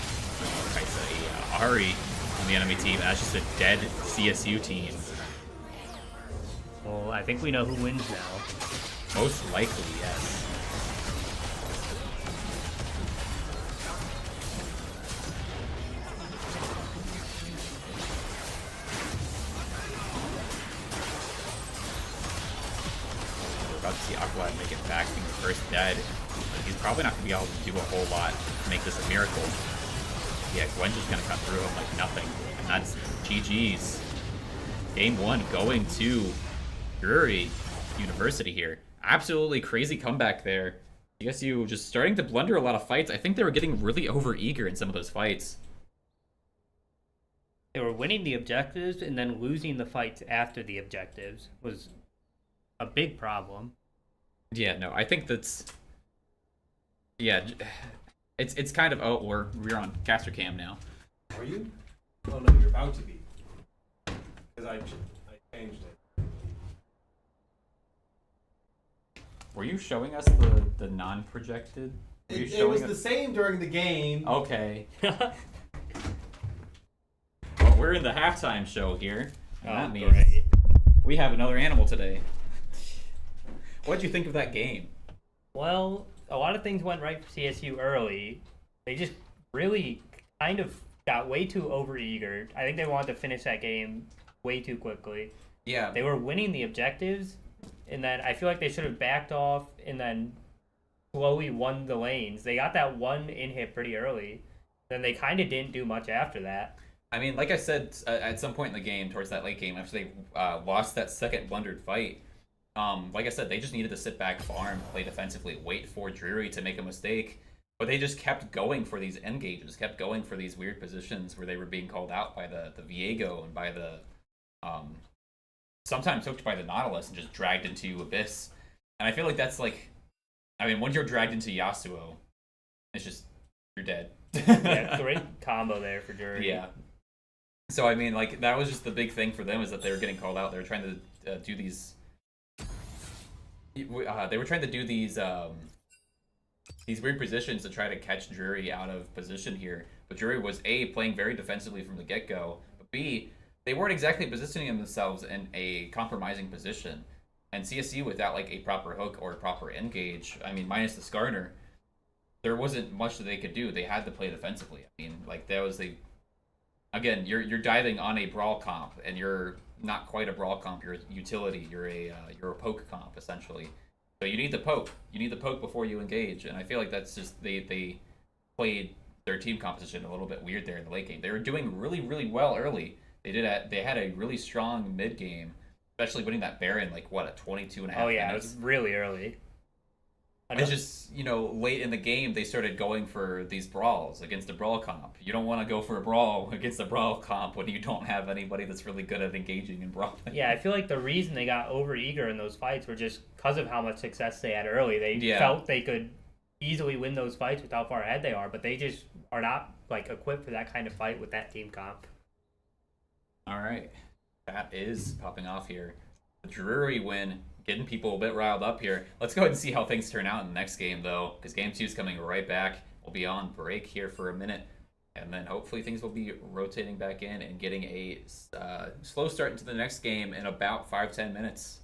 Ahri on the enemy team. That's just a dead CSU team. Well, I think we know who wins now. Most likely, yes. We're about to see Aqua make it back being the first dead. But he's probably not going to be able to do a whole lot to make this a miracle. Yeah, Gwen's just going to cut through him like nothing. And that's GG's. Game 1 going to Drury University here. Absolutely crazy comeback there. CSU just starting to blunder a lot of fights. I think they were getting really over-eager in some of those fights. They were winning the objectives and then losing the fights after the objectives was a big problem. Yeah, no, I think that's... Yeah, it's kind of... Oh, we're on caster cam now. Are you? Oh no, you're about to be. Because I changed it. Were you showing us the non-projected? Were you It was showing the us- same during the game. Okay. Well, we're in the halftime show here. And that means great. we have another animal today. What'd you think of that game? Well, a lot of things went right for CSU early. They just really kind of got way too overeager. I think they wanted to finish that game way too quickly. Yeah, They were winning the objectives, and then I feel like they should have backed off and then slowly won the lanes. They got that one in hit pretty early. Then they kind of didn't do much after that. I mean, like I said, at some point in the game, towards that late game, after they lost that second blundered fight, like I said, they just needed to sit back, farm, play defensively, wait for Drury to make a mistake. But they just kept going for these engages, kept going for these weird positions where they were being called out by the Viego and by the sometimes hooked by the Nautilus and just dragged into Abyss. And I feel like that's like, I mean, when you're dragged into Yasuo, it's just you're dead. Yeah, great combo there for Drury. Yeah. So I mean, like that was just the big thing for them is that they were getting called out. They were trying to do these. They were trying to do these weird positions to try to catch Drury out of position here. But Drury was A, playing very defensively from the get-go, but B, they weren't exactly positioning themselves in a compromising position. And CSU, without like a proper hook or a proper engage, I mean, minus the Skarner, there wasn't much that they could do. They had to play defensively. I mean, like that was the again, you're diving on a brawl comp, and you're not quite a brawl comp. You're a utility. You're a poke comp essentially. So you need the poke. You need the poke before you engage, and I feel like that's just they played their team composition a little bit weird there in the late game. They were doing really well early. They had a really strong mid game, especially winning that Baron like what at 22 and a half Oh yeah, minutes. it was really early. It's just, late in the game, they started going for these brawls against a brawl comp. You don't want to go for a brawl against a brawl comp when you don't have anybody that's really good at engaging in brawling. Yeah, I feel like the reason they got overeager in those fights were just because of how much success they had early. They Yeah. felt they could easily win those fights with how far ahead they are, but they just are not like equipped for that kind of fight with that team comp. All right. That is popping off here. The Drury win, getting people a bit riled up here. Let's go ahead and see how things turn out in the next game, though, because game 2 is coming right back. We'll be on break here for a minute, and then hopefully things will be rotating back in and getting a slow start into the next game in about 5-10 minutes.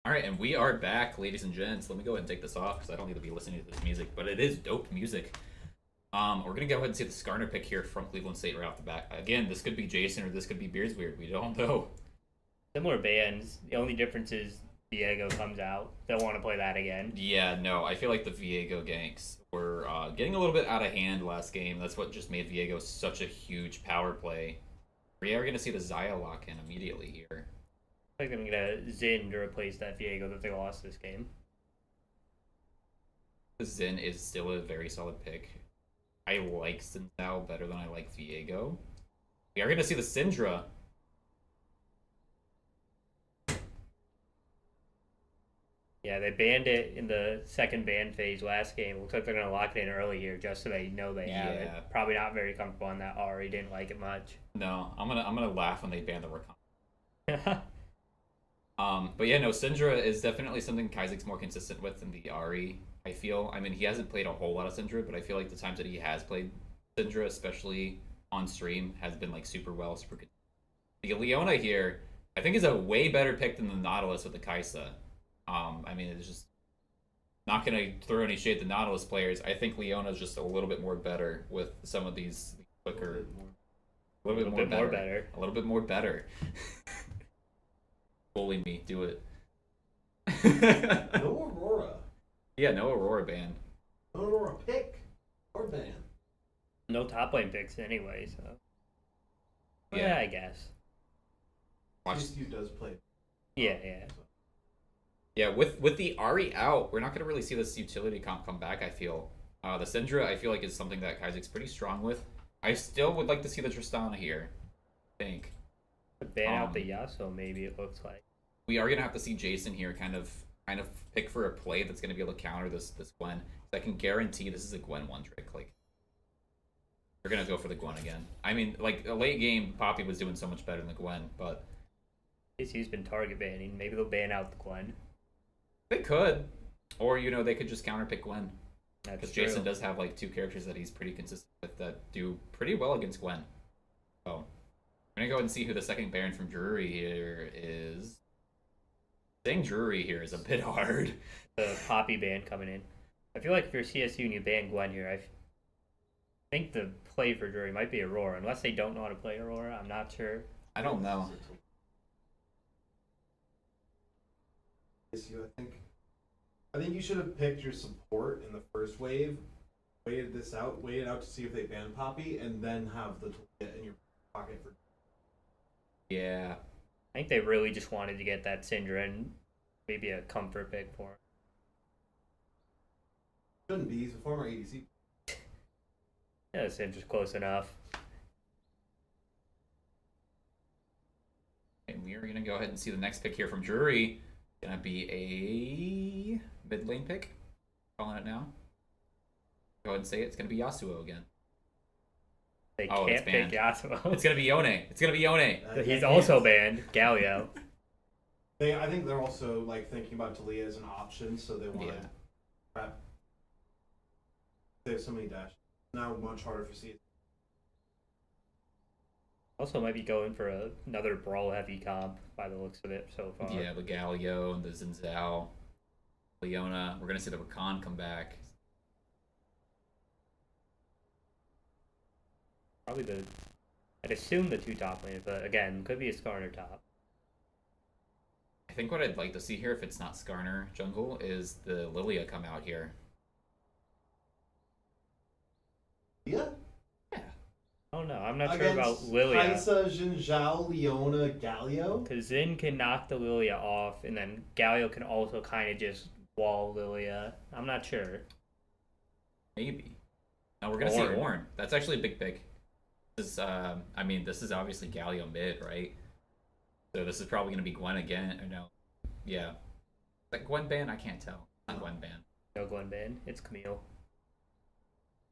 All right, and we are back, ladies and gents. Let me go ahead and take this off because I don't need to be listening to this music, but it is dope music. We're gonna go ahead and see the Skarner pick here from Cleveland State right off the bat. Again, this could be Jason or this could be Beardsweird. We don't know. Similar bands. The only difference is Viego comes out. They'll want to play that again. Yeah, no, I feel like the Viego ganks were getting a little bit out of hand last game. That's what just made Viego such a huge power play. We are gonna see the Zaya lock in immediately here. I think I'm gonna Zin to replace that Viego that they lost this game. Zin is still a very solid pick. I like Sinzao better than I like Viego. We are going to see the Syndra. Yeah, they banned it in the second ban phase last game. Looks like they're gonna lock it in early here just so they know they have it. Probably not very comfortable on that. Ari didn't like it much. No, I'm gonna laugh when they ban the Rakan. But yeah, no, Syndra is definitely something Kaizik's more consistent with than the Ari, I feel. I mean, he hasn't played a whole lot of Syndra, but I feel like the times that he has played Syndra, especially on stream, has been like super well, super good. The Leona here, I think is a way better pick than the Nautilus with the Kaisa. I mean, it's just not gonna throw any shade to Nautilus players. I think Leona's just a little bit more better with some of these quicker, a little bit more better. A little bit more better. Bully me, do it. No Aurora. Yeah, no Aurora ban. No Aurora pick or ban. No top lane picks anyway, so Yeah. I guess. Watch. CSU does play. Yeah. Yeah, with the Ari out, we're not going to really see this utility comp come back, I feel. The Syndra, I feel like, is something that Kaizik's pretty strong with. I still would like to see the Tristana here, I think. Ban out the Yasuo, maybe it looks like. We are gonna have to see Jason here kind of pick for a play that's gonna be able to counter this Gwen. So I can guarantee this is a Gwen one trick. Like they're gonna go for the Gwen again. I mean, like a late game, Poppy was doing so much better than the Gwen, but CSU's been target banning. Maybe they'll ban out the Gwen. they could, or you know, they could just counter pick Gwen. That's Because true. Jason does have like 2 characters that he's pretty consistent with that do pretty well against Gwen. So I'm gonna go ahead and see who the second Baron from Drury here is. Saying Drury here is a bit hard. The Poppy ban coming in. I feel like if you're CSU and you ban Gwen here, I think the play for Drury might be Aurora, unless they don't know how to play Aurora. I'm not sure. I don't know. I think you should have picked your support in the first wave, waited out to see if they ban Poppy, and then have the Talia in your pocket for. Yeah. I think they really just wanted to get that Syndra and maybe a comfort pick for him. Shouldn't be. He's a former ADC. Yeah, Syndra's close enough. And we are gonna go ahead and see the next pick here from Drury. Gonna be a mid lane pick. Calling it now. Go ahead and say it. It's gonna be Yasuo again. They Oh, it's can't pick banned. Yasuo. It's gonna be Yone. It's gonna be Yone. He's also banned. Galio. I think they're also like thinking about Talia as an option, so they want to Yeah. prep. They have so many dashes. Now much harder for CSU. Also might be going for another brawl heavy comp by the looks of it so far. Yeah, the Galio and the Zinzao. Leona. We're gonna see the Rakan come back. Probably I'd assume the 2 top laners, but again, could be a Skarner top. I think what I'd like to see here, if it's not Skarner jungle, is the Lilia come out here. Yeah. Yeah. Oh no, I'm not sure about Lilia. Kaisa, Jinzhao, Leona, Galio. Because Zin can knock the Lilia off, and then Galio can also kind of just wall Lilia. I'm not sure. Maybe. No, we're gonna see Ornn. That's actually a big pick. This is, I mean, this is obviously Galio mid, right? So this is probably gonna be Gwen again. Or no, yeah. Is that Gwen ban? I can't tell. Not Gwen ban. No Gwen ban. It's Camille.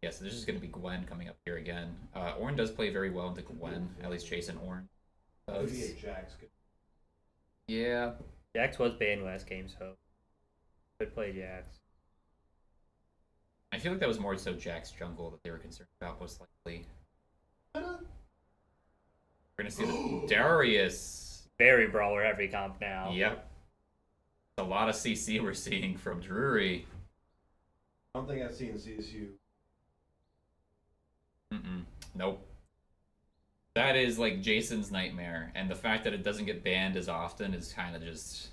Yeah, so this is gonna be Gwen coming up here again. Ornn does play very well into Gwen. At least Jason Ornn does. Maybe a Jax. Yeah. Jax was banned last game, so could play Jax. I feel like that was more so Jack's jungle that they were concerned about, most likely. We're gonna see the Darius. Very brawler heavy comp now. Yep. A lot of CC we're seeing from Drury. I don't think I've seen CSU. Nope. That is like Jason's nightmare, and the fact that it doesn't get banned as often is kind of just.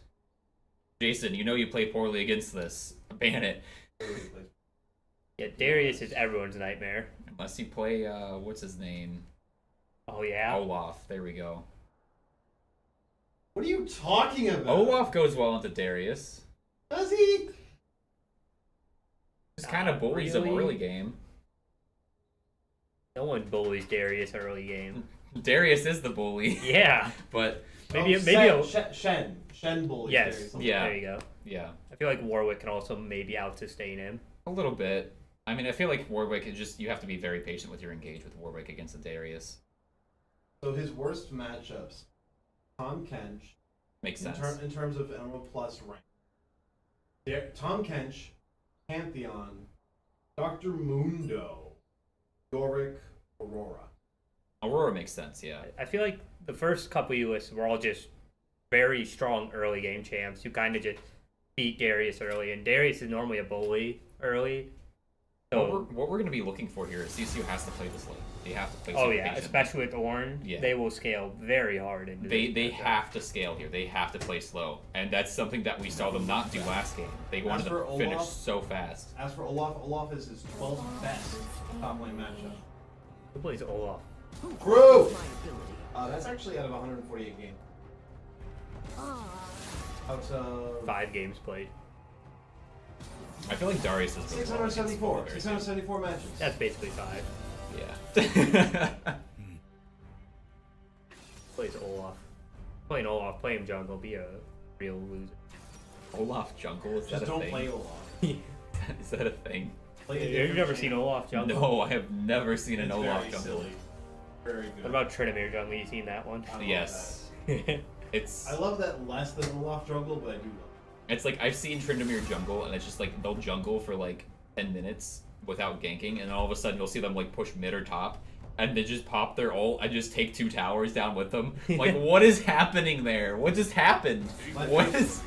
Jason, you know you play poorly against this. Ban it. Yeah, Darius is everyone's nightmare. Unless you play, what's his name? Oh yeah. Olaf. There we go. What are you talking about? Olaf goes well into Darius. Does he? Just kind of bullies him really. early game. No one bullies Darius early game. Darius is the bully. Yeah. But Maybe Shen bullies. Yes. Darius. Yeah. There you go. yeah, I feel like Warwick can also maybe out sustain him. a little bit. I mean, I feel like Warwick is just, you have to be very patient with your engage with Warwick against the Darius. So his worst matchups: Tom Kench. Makes In sense. terms of Emerald Plus rank. Tom Kench, Pantheon, Dr. Mundo, Yorick, Aurora. Aurora makes sense, yeah. I feel like the first couple you listed were all just very strong early game champs who kind of just beat Darius early, and Darius is normally a bully early. So What we're going to be looking for here is CSU has to play this late. They have to play. oh super yeah, patient. especially with Ornn, Yeah. they will scale very hard into They this they matchup. have to scale here. They have to play slow, and that's something that we saw them not do last game. They wanted for to finish Olaf- so fast. As for Olaf is his 12th best top lane matchup. Who plays Olaf? Bro! My ability. That's actually out of 148 games. Out of 5 games played. I feel like Darius is 674. 674 matches. That's basically 5. Yeah. Plays Olaf. Playing Olaf, playing jungle, be a real loser. Olaf jungle, is Just that a don't thing? play Olaf. Is that a thing? Play a You've different never seen champ. Olaf jungle? No, I have never seen an It's Olaf very jungle. silly. Very good. What about Trinamir jungle? You seen that one? I love Yes. that. It's I love that less than Olaf jungle, but I do love it's like I've seen Tryndamere jungle, and it's just like they'll jungle for like 10 minutes without ganking, and then all of a sudden you'll see them like push mid or top, and they just pop their ult and just take 2 towers down with them. Like, what is happening there? What just happened? My What favorite- is?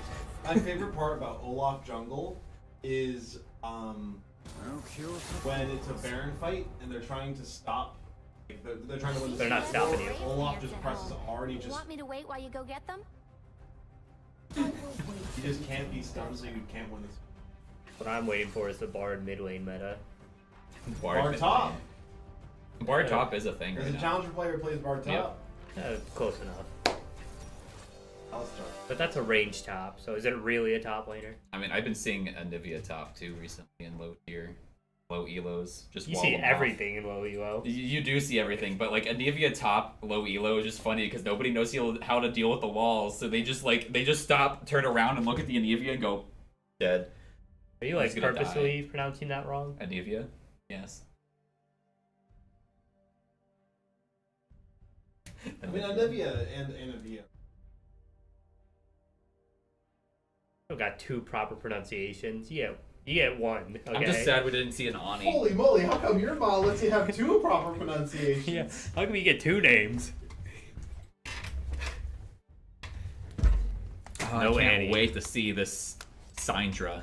My favorite part about Olaf jungle is when it's a Baron fight and they're trying to stop. Like, they're trying to win the They're not season. stopping you. Olaf just presses R and he just Want me to wait while you go get them? can't be stunned, so you can't win this. What I'm waiting for is the Bard mid lane meta. Bard top. Bard top is a thing There's right a now. challenger player who plays Bard top. Close enough. I'll start. But that's a range top, so is it really a top laner? I mean, I've been seeing Anivia top too recently in low tier, low elos. Just You wall see them off. everything in low elo. You do see everything, but like Anivia top low elo is just funny because nobody knows how to deal with the walls, so they just stop, turn around, and look at the Anivia and go dead. Are you He's like gonna purposely pronouncing that wrong? Anivia, yes. I mean, Anivia and Anivia. I've got 2 proper pronunciations. You get 1. Okay? I'm just sad we didn't see an Ani. Holy moly! How come your mom lets you have 2 proper pronunciations? Yeah. How come you get 2 names? Oh, No I can't Annie. wait to see this Syndra.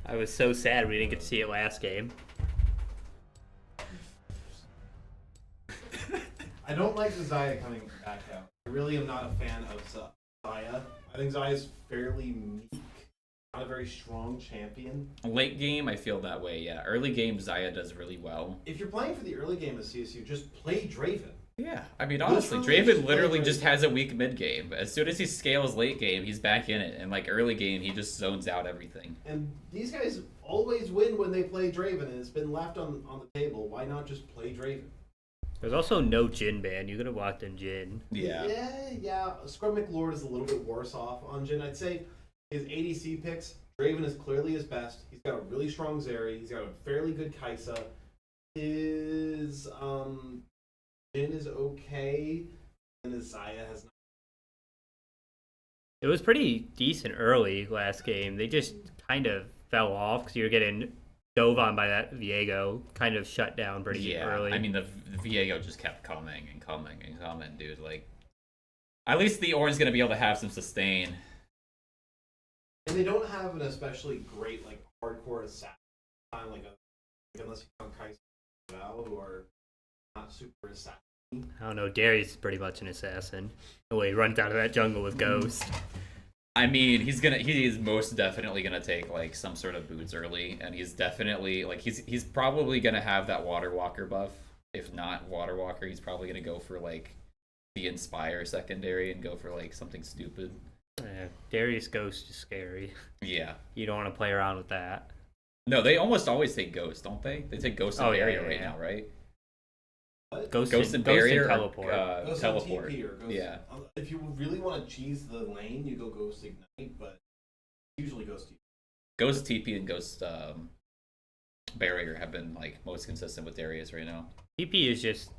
I was so sad we didn't get to see it last game. I don't like the Xayah coming back out. I really am not a fan of Xayah. I think Xayah is fairly meek, not a very strong champion. Late game, I feel that way. Yeah, early game, Xayah does really well. If you're playing for the early game of CSU, just play Draven. Yeah, I mean, honestly, Literally Draven just literally play just Draven. has a weak mid game. As soon as he scales late game, he's back in it, and like early game, he just zones out everything. And these guys always win when they play Draven, and it's been left on the table. Why not just play Draven? There's also no Jin ban. You could have walked in Jin. Yeah. Scrum McLord is a little bit worse off on Jin. I'd say his ADC picks, Draven is clearly his best. He's got a really strong Zeri. He's got a fairly good Kaisa. His Jin is okay, and his Xayah has not. It was pretty decent early last game. They just kind of fell off because you were getting dove on by that Viego. Kind of shut down pretty early. I mean, the Viego just kept coming and coming and coming, dude. Like, at least the Ornn's gonna be able to have some sustain. And they don't have an especially great like hardcore assassin, like unless you count Kaisa and Val, who are not super assassin. I don't know. Darius is pretty much an assassin. The way he runs out of that jungle with Ghost. I mean, he is most definitely gonna take like some sort of boots early, and he's definitely like he's probably gonna have that Water Walker buff. If not Water Walker, he's probably gonna go for like the Inspire secondary and go for like something stupid. Yeah, Darius Ghost is scary. Yeah. You don't want to play around with that. No, they almost always take Ghost, don't they? They take Ghost and Oh, yeah, Barrier yeah, right yeah. now, right? What? Ghost and Barrier, teleport. or, Ghost teleport. on TP or Ghost. Yeah. If you really want to cheese the lane, you go Ghost Ignite, but usually Ghost TP. Ghost TP and Ghost Barrier have been like most consistent with Darius right now. TP is just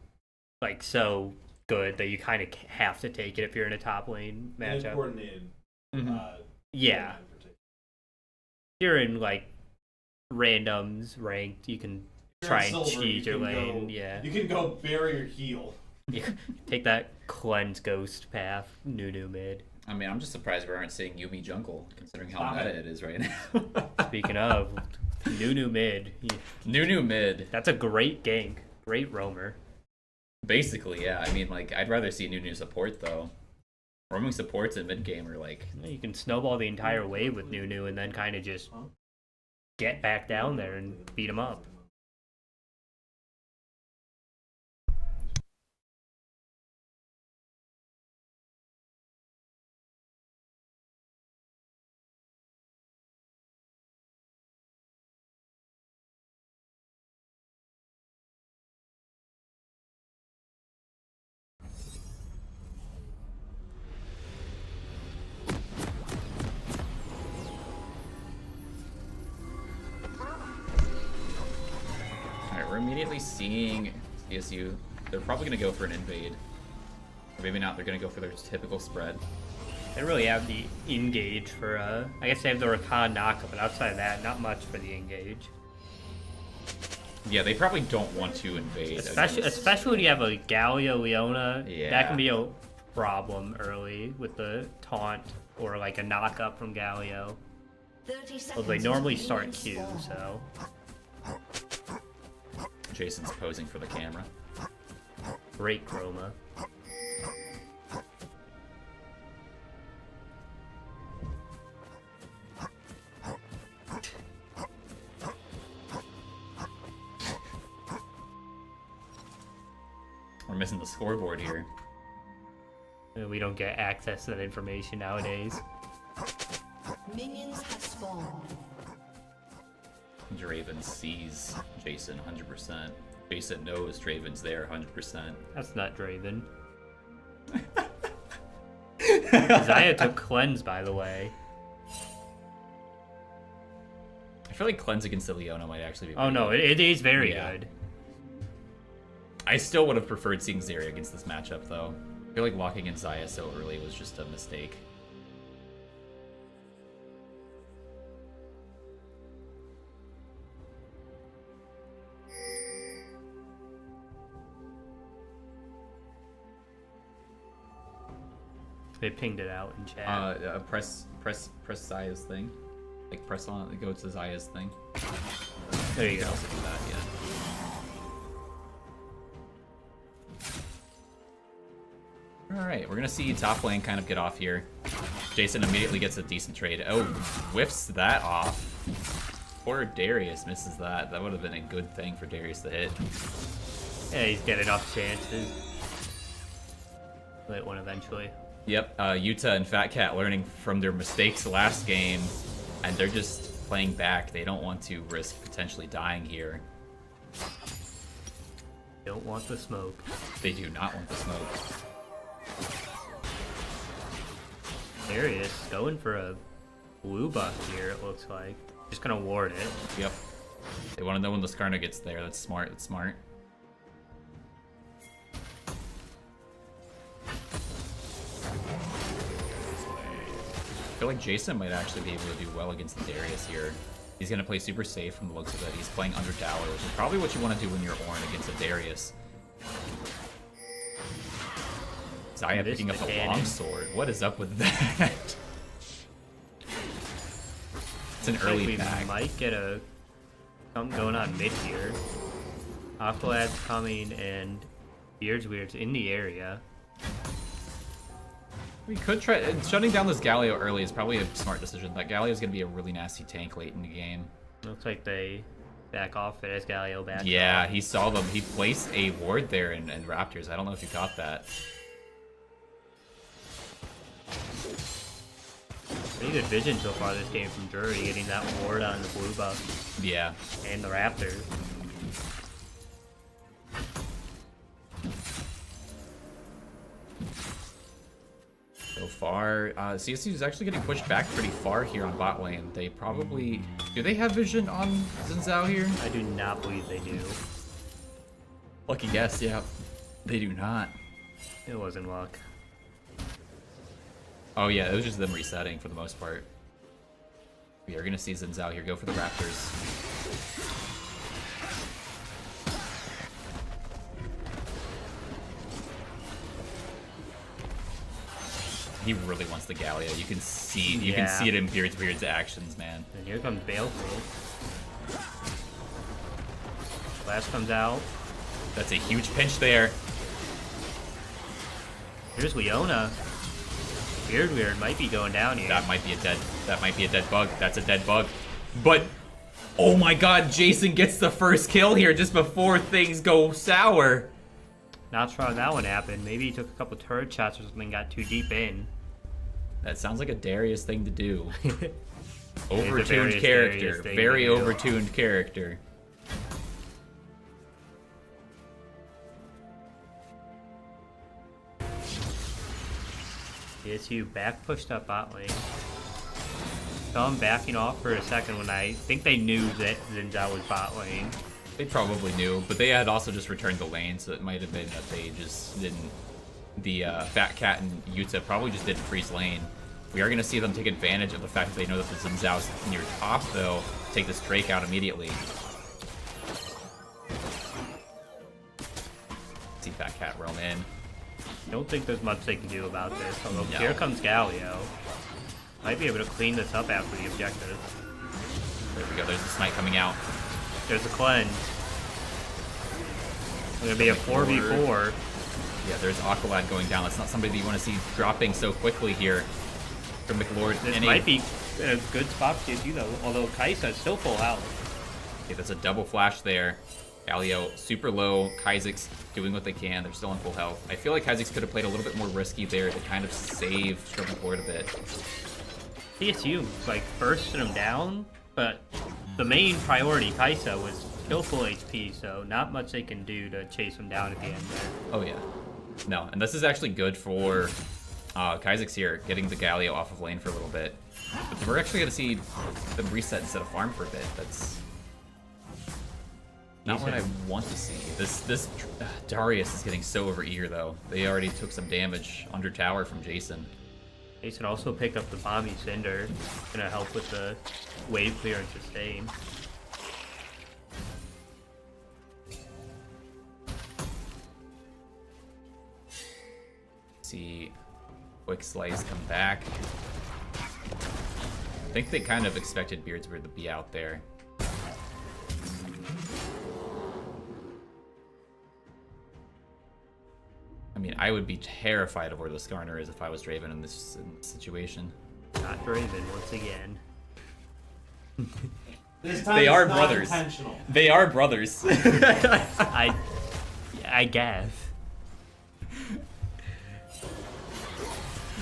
like so good that you kind of have to take it if you're in a top lane And matchup. coordinated. Yeah, in particular. if you're in like randoms ranked, you can If you're try in and silver, cheat you your can lane. go- Yeah, You can go Barrier heal. take that cleanse Ghost path. Nunu mid. I mean, I'm just surprised we aren't seeing Yumi jungle, considering how Stop meta it. it is right now. Speaking of Nunu mid, Nunu mid. that's a great gank, great roamer. Basically, yeah. I mean, like, I'd rather see Nunu support, though. Roaming supports in mid game are like... You can snowball the entire wave with Nunu and then kind of just get back down there and beat him up. we're immediately seeing CSU. They're probably going to go for an invade. Or maybe not, they're going to go for their typical spread. They don't really have the engage for, I guess they have the Rakan knockup, but outside of that, not much for the engage. Yeah, they probably don't want to invade. Especially when you have a Galio Leona, Yeah. that can be a problem early with the taunt or like a knockup from Galio. 30 seconds. Well, they normally until start minions Q, spawn. so Jason's posing for the camera. great chroma. We're missing the scoreboard here. We don't get access to that information nowadays. Minions have spawned. Draven sees Jason 100%. Jason knows Draven's there 100%. That's not Draven. Zaya took cleanse, by the way. I feel like cleanse against the Leona might actually be Oh no, pretty good. it is very Yeah. good. I still would have preferred seeing Zarya against this matchup, though. I feel like locking in Zaya so early was just a mistake. They pinged it out in chat. Press Zaya's thing. Like press on it, go to Zaya's thing. There you You can go. also do that, yeah. Alright, we're gonna see top lane kind of get off here. Jason immediately gets a decent trade. Oh, whiffs that off. Poor Darius misses that. That would have been a good thing for Darius to hit. Yeah, he's getting enough chances. Lit one eventually. Yep, Yuta and Fat Cat learning from their mistakes last game, and they're just playing back. They don't want to risk potentially dying here. Don't want the smoke. They do not want the smoke. Darius going for a blue buff here, it looks like. Just gonna ward it. Yep. They want to know when the Skarner gets there. That's smart. That's smart. I feel like Jason might actually be able to do well against the Darius here. He's going to play super safe from the looks of it. He's playing under tower, which is probably what you want to do when you're Ornn against a Darius. Zaya This picking up a cannon. longsword. What is up with that? It's an Looks like early we bag. might get a something going on mid here. Aqualad's coming and Weird's in the area. We could try shutting down this Galio early is probably a smart decision. That Galio is going to be a really nasty tank late in the game. Looks like they back off it as Galio back Yeah, off. he saw them. He placed a ward there in Raptors. I don't know if you caught that. Pretty good vision so far this game from Drury, getting that ward on the blue buff Yeah. and the Raptors. So far, CSU is actually getting pushed back pretty far here on bot lane. They probably... Do they have vision on Xin Zhao here? I do not believe they do. Lucky guess, yeah. They do not. It wasn't luck. Oh yeah, it was just them resetting for the most part. We are going to see Xin Zhao here go for the Raptors. He really wants the Galio. You can see Yeah. it in Beard's actions, man. And here comes Baleful. Flash comes out. That's a huge pinch there. Here's Leona. Weird might be going down here. That might be a dead bug. That's a dead bug. But oh my god, Jason gets the first kill here just before things go sour. Not sure how that one happened. Maybe he took a couple turret shots or something, got too deep in. That sounds like a Darius thing to do. It's a Overtuned Darius character. thing Very to do. overtuned character. CSU back pushed up bot lane. Saw him backing off for a second when I think they knew that Xin Zhao was bot lane. They probably knew, but they had also just returned the lane, so it might have been that they just didn't. The Fat Cat and Yuta probably just didn't freeze lane. We are going to see them take advantage of the fact that they know that the Xin Zhao's near top, though. Take this Drake out immediately. See Fat Cat roam in. Don't think there's much they can do about this. Although No. here comes Galio. Might be able to clean this up after the objective. There we go. There's the smite coming out. There's a cleanse. It's gonna be a 4v4. Yeah, there's Aqualad going down. That's not somebody that you want to see dropping so quickly here from McLord. This And might be a good spot for CSU though, although Kaisa is still full health. Okay, that's a double flash there. Galio super low. Kaizik's doing what they can. They're still in full health. I feel like Kaizik's could have played a little bit more risky there to kind of save Scrub McLord a bit. CSU like bursting him down, but the main priority, Kaisa, was still full HP, so not much they can do to chase him down at the end there. Oh yeah. No, and this is actually good for Kaizik's here, getting the Galio off of lane for a little bit. But we're actually going to see them reset instead of farm for a bit. That's not what I want to see. This Darius is getting so overeager though. They already took some damage under tower from Jason. Jason also picked up the Bomby Cinder, gonna help with the wave clear and sustain. See Quick Slice come back. I think they kind of expected Beardsbeard to be out there. I mean, I would be terrified of where the Skarner is if I was Draven in this situation. Not Draven once again. This time They it's are not brothers. intentional. They are brothers. I guess.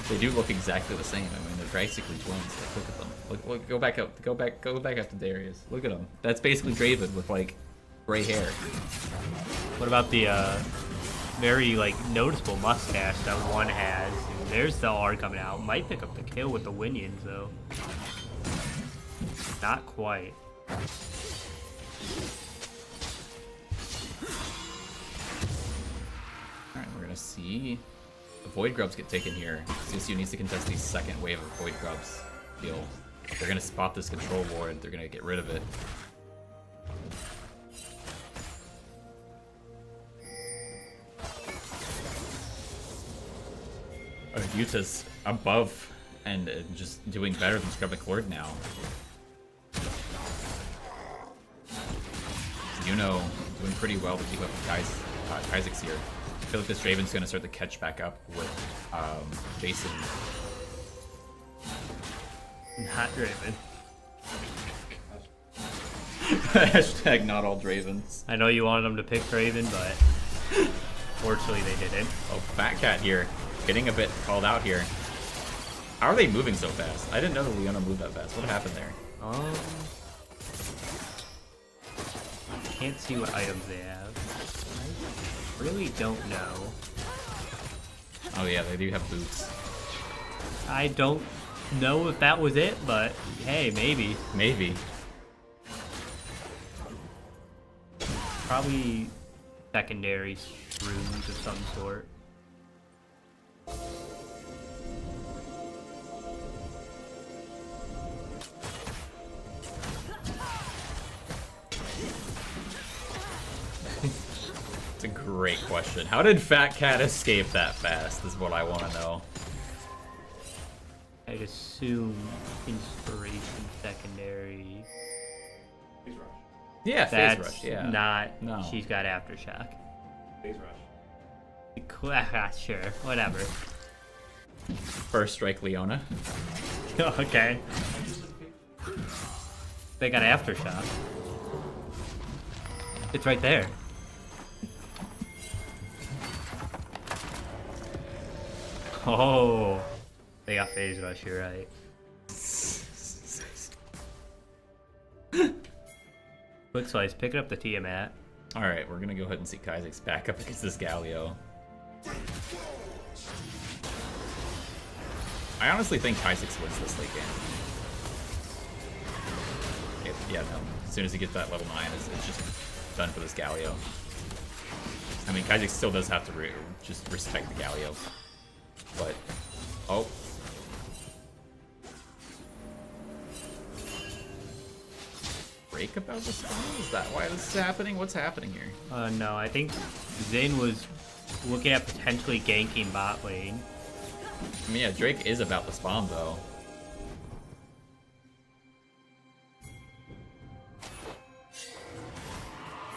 They do look exactly the same. I mean, they're basically twins. Like, look at them. Look, go back up. Go back up to Darius. Look at them. That's basically Draven with like gray hair. What about the very like noticeable mustache that one has? And there's the R coming out. Might pick up the kill with the Winions though. Not quite. Alright, we're gonna see the Void Grubs get taken here. CSU needs to contest the second wave of Void Grubs. They're gonna spot this control ward. They're gonna get rid of it. Yuta's above and just doing better than Scrub McLord now. Yuno doing pretty well to keep up with Kaizik's here. I feel like this Draven's going to start to catch back up with Jason. Not Draven. Hashtag not all Dravens. I know you wanted them to pick Draven, but fortunately they didn't. Oh, Fat Cat here. Getting a bit called out here. How are they moving so fast? I didn't know that Leona moved that fast. What happened there? Can't see what items they have. I really don't know. Oh yeah, they do have boots. I don't know if that was it, but hey, maybe. Maybe. Probably secondary runes of some sort. It's a great question. How did Fat Cat escape that fast is what I want to know. I'd assume inspiration secondary. Phase rush. Yeah, Phase That's Rush, yeah. not. No. She's got aftershock. Phase rush. Sure, whatever. First strike Leona. Okay. They got aftershock. It's right there. Oh, they got phase rush. You're right. Quick slice, picking up the Tiamat. Alright, we're gonna go ahead and see Kaizik's back up against this Galio. I honestly think Kaizik's wins this late game. Yeah, no. As soon as he gets that level 9, it's just done for this Galio. I mean, Kazik still does have to just respect the Galio. But, oh. Break about the spawn? Is that why this is happening? What's happening here? No, I think Zane was looking at potentially ganking bot lane. I mean, yeah, Drake is about the spawn, though.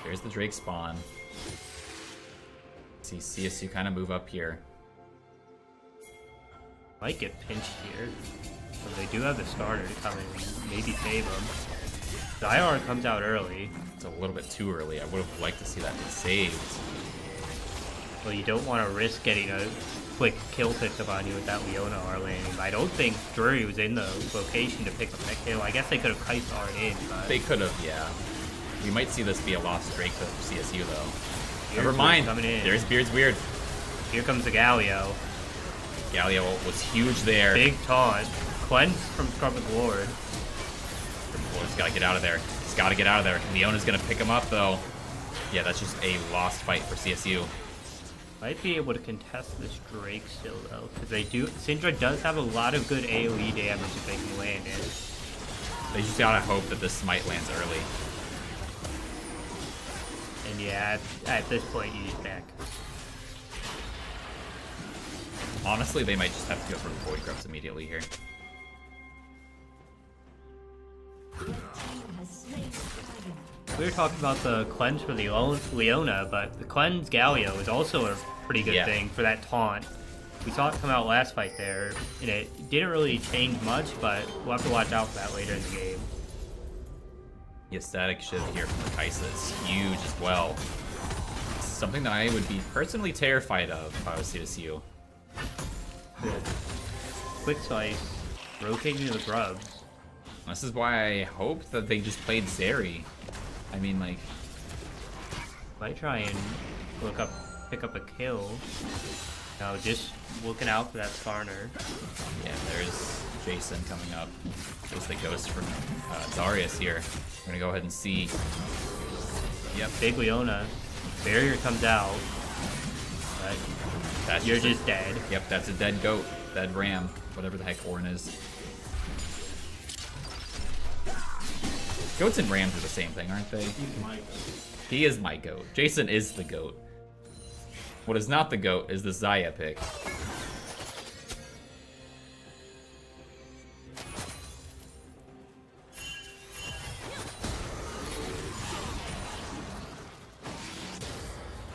There's the Drake spawn. See CSU kind of move up here. Might get pinched here. But they do have the starter to come in and maybe save him. The IR comes out early. It's a little bit too early. I would have liked to see that be saved. Well, you don't want to risk getting a quick kill picked up on you with that Leona R laning. I don't think Drury was in the location to pick up that kill. I guess they could have kiced R in, but... They could have, yeah. We might see this be a lost Drake for CSU, though. Beard's Never mind. coming in. There's Beard's Weird. Here comes the Galio. Galio was huge there. Big taunt. Cleanse from Scarlet Lord. Lord's got to get out of there. He's got to get out of there. Leona's going to pick him up, though. Yeah, that's just a lost fight for CSU. Might be able to contest this Drake still, though. Because they do... Syndra does have a lot of good AoE damage if they can land it. They just got to hope that this smite lands early. And yeah, at this point, you just back. Honestly, they might just have to go for Void Grubs immediately here. We were talking about the cleanse for the Leona, but the cleanse Galio is also a pretty good thing for that taunt. We saw it come out last fight there, and it didn't really change much, but we'll have to watch out for that later in the game. The static shift here from the Kaisa is huge as well. It's something that I would be personally terrified of if I was CSU. Good. Quick slice, rotating the grubs. This is why I hope that they just played Zeri. I mean, like... Might try and pick up a kill. No, just looking out for that Skarner. Yeah, there's Jason coming up. There's the ghost from Darius here. We're gonna go ahead and see. Yep. Big Leona. Barrier comes out. But That's you're just dead. Yep, that's a dead goat. Dead ram. Whatever the heck Orn is. Goats and rams are the same thing, aren't they? He's my goat. He is my goat. Jason is the goat. What is not the goat is the Xayah pick.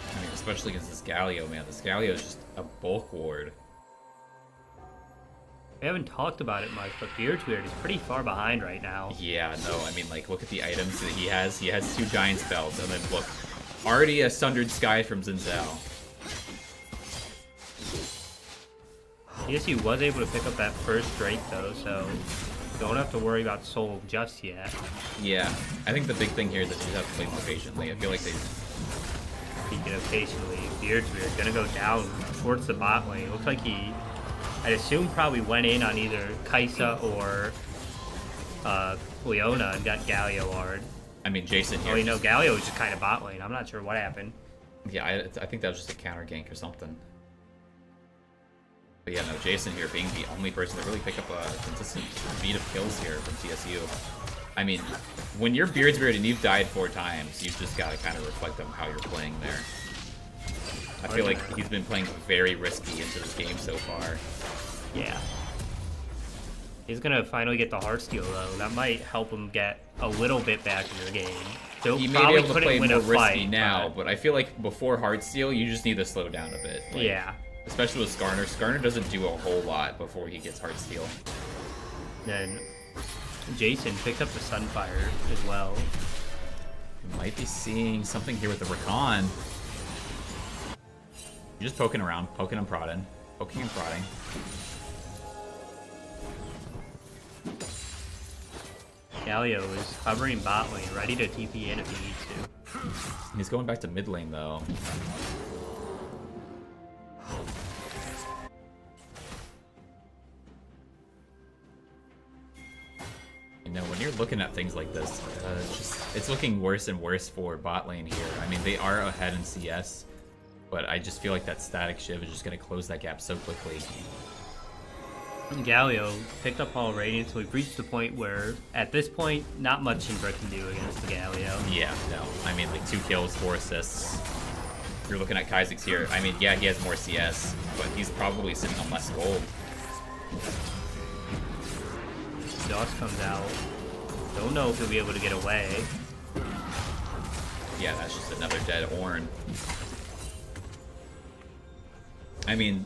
I mean, especially against this Galio, man. This Galio is just a bulk ward. We haven't talked about it much, but Beard's Weird is pretty far behind right now. Yeah, no, I mean, like, look at the items that he has. He has 2 giant spells, and then look, already a Sundered Sky from Zinzao. CSU was able to pick up that first Drake though, so don't have to worry about Soul just yet. Yeah, I think the big thing here is that you have to play more patiently. I feel like they... Speaking of patiently, Beard's Weird gonna go down towards the bot lane. Looks like he, I'd assume, probably went in on either Kaisa or Leona and got Galio hard. I mean, Jason here... Oh, you know, Galio was just kind of bot lane. I'm not sure what happened. Yeah, I think that was just a counter gank or something. But yeah, no, Jason here being the only person to really pick up a consistent beat of kills here from TSU. I mean, when you're Beard's Weird and you've died 4 times, you've just got to kind of reflect on how you're playing there. I feel like he's been playing very risky into this game so far. Yeah. He's gonna finally get the Heartsteel though. That might help him get a little bit back into the game. So He may be able to play more risky now, but I feel like before Heartsteel, you just need to slow down a bit. Like, yeah. Especially with Skarner. Skarner doesn't do a whole lot before he gets Heartsteel. Then Jason picked up the Sunfire as well. We might be seeing something here with the Rakan. You're just poking around, poking and prodding. Poking and prodding. Galio is hovering bot lane, ready to TP in if he needs to. He's going back to mid lane though. You know, when you're you're looking at things like this, it's looking worse and worse for bot lane here. I mean, they are ahead in CS, but I just feel like that static shiv is just going to close that gap so quickly. Galio picked up all Radiant, so we've reached the point where, at this point, not much Syndra can do against the Galio. Yeah, no. I mean, like 2 kills, 4 assists. You're looking at Kha'Zix here. I mean, yeah, he has more CS, but he's probably sitting on less gold. Doss comes out. Don't know if he'll be able to get away. Yeah, that's just another dead Ornn. I mean,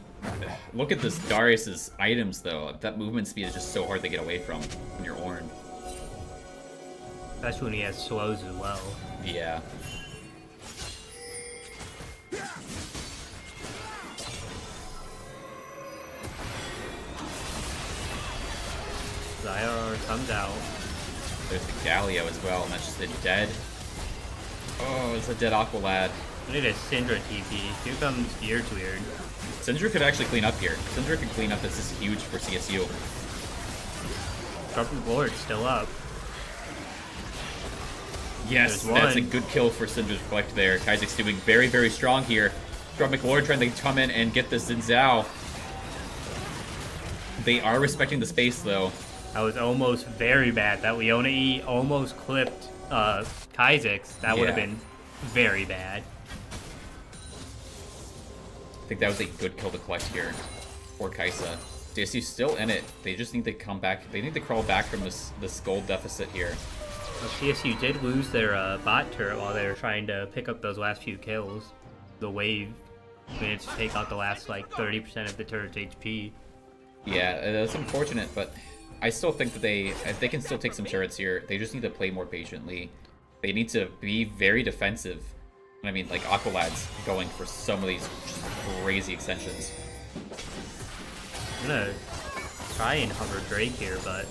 look at this Darius's items, though. That movement speed is just so hard to get away from when you're Ornn. Especially when he has slows as well. Yeah. Zyar comes out. There's the Galio as well, and that's just a dead... Oh, it's a dead Aqualad. I need a Syndra TP. Here comes Gears Weird. Syndra could actually clean up here. Syndra could clean up. This is huge for CSU. Sharpened Lord still up. Yes, There's that's a one. good kill for Syndra's Collect there. Kha'Zix doing very, very strong here. Sharpened Lord trying to come in and get the Xin Zhao. They are respecting the space, though. That was almost very bad. That Leona E almost clipped Kha'Zix. That would have Yeah. been very bad. I think that was a good kill to collect here for Kai'Sa. CSU's still in it. They just need to come back. They need to crawl back from this gold deficit here. Well, CSU did lose their bot turret while they were trying to pick up those last few kills. The wave managed to take out the last like 30% of the turret's HP. Yeah, that's unfortunate, but I still think that they can still take some turrets here. They just need to play more patiently. They need to be very defensive. I mean, like Aqualad's going for some of these just crazy extensions. I'm gonna try and hover Drake here, but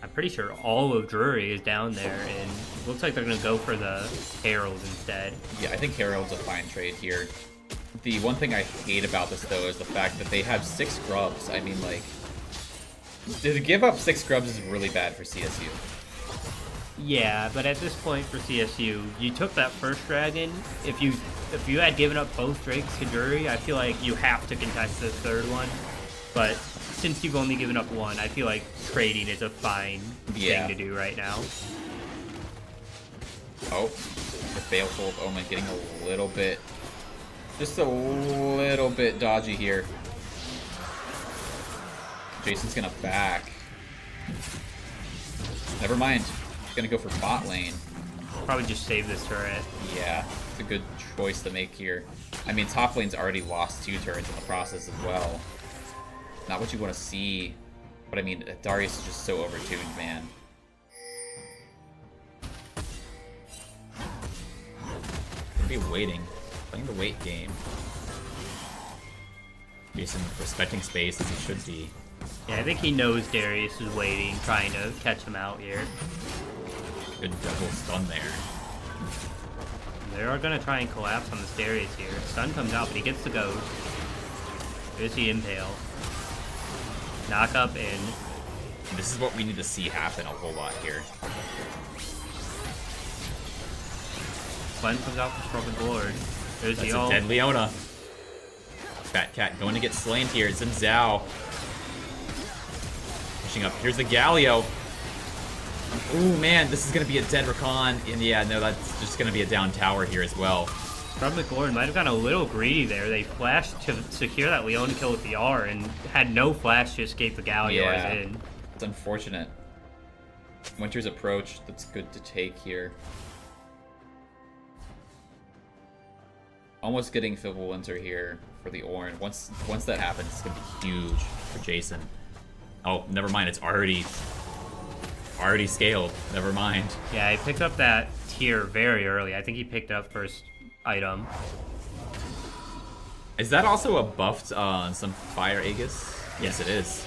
I'm pretty sure all of Drury is down there, and it looks like they're gonna go for the Herald instead. Yeah, I think Herald's a fine trade here. The one thing I hate about this, though, is the fact that they have 6 scrubs. I mean, like, to give up 6 scrubs is really bad for CSU. Yeah, but at this point for CSU, you took that first dragon. If you had given up both Drakes to Drury, I feel like you have to contest the third one. But since you've only given up one, I feel like trading is a fine Yeah. thing to do right now. Oh, the Baleful of Omen getting a little bit, just a little bit dodgy here. Jason's gonna back. Never mind. Gonna go for bot lane. Probably just save this turret. Yeah, it's a good choice to make here. I mean, top lane's already lost 2 turrets in the process as well. Not what you want to see, but I mean, Darius is just so overtuned, man. Gonna be waiting, playing the wait game. Jason respecting space as he should be. Yeah, I think he knows Darius is waiting, trying to catch him out here. Good double stun there. They are gonna try and collapse on this Darius here. Stun comes out, but he gets the ghost. There's the impale. Knock up in. This is what we need to see happen a whole lot here. Glenn comes out for Stroken Lord. There's That's the a ult. dead Leona. Fat Cat going to get slain here. Xin Zhao. Pushing up. Here's the Galio. Ooh, man, this is going to be a dead Rakan. And yeah, no, that's just going to be a down tower here as well. Scrub Lord might have gotten a little greedy there. They flashed to secure that Leona kill with the R and had no flash to escape the Galio Yeah. as in. It's unfortunate. Winter's approach, that's good to take here. Almost getting Fibble Winter here for the Ornn. Once that happens, it's going to be huge for Jason. Oh, never mind. It's already scaled. Never mind. Yeah, he picked up that tier very early. I think he picked up first item. Is that also a buffed on some Fire Aegis? Yes, it is.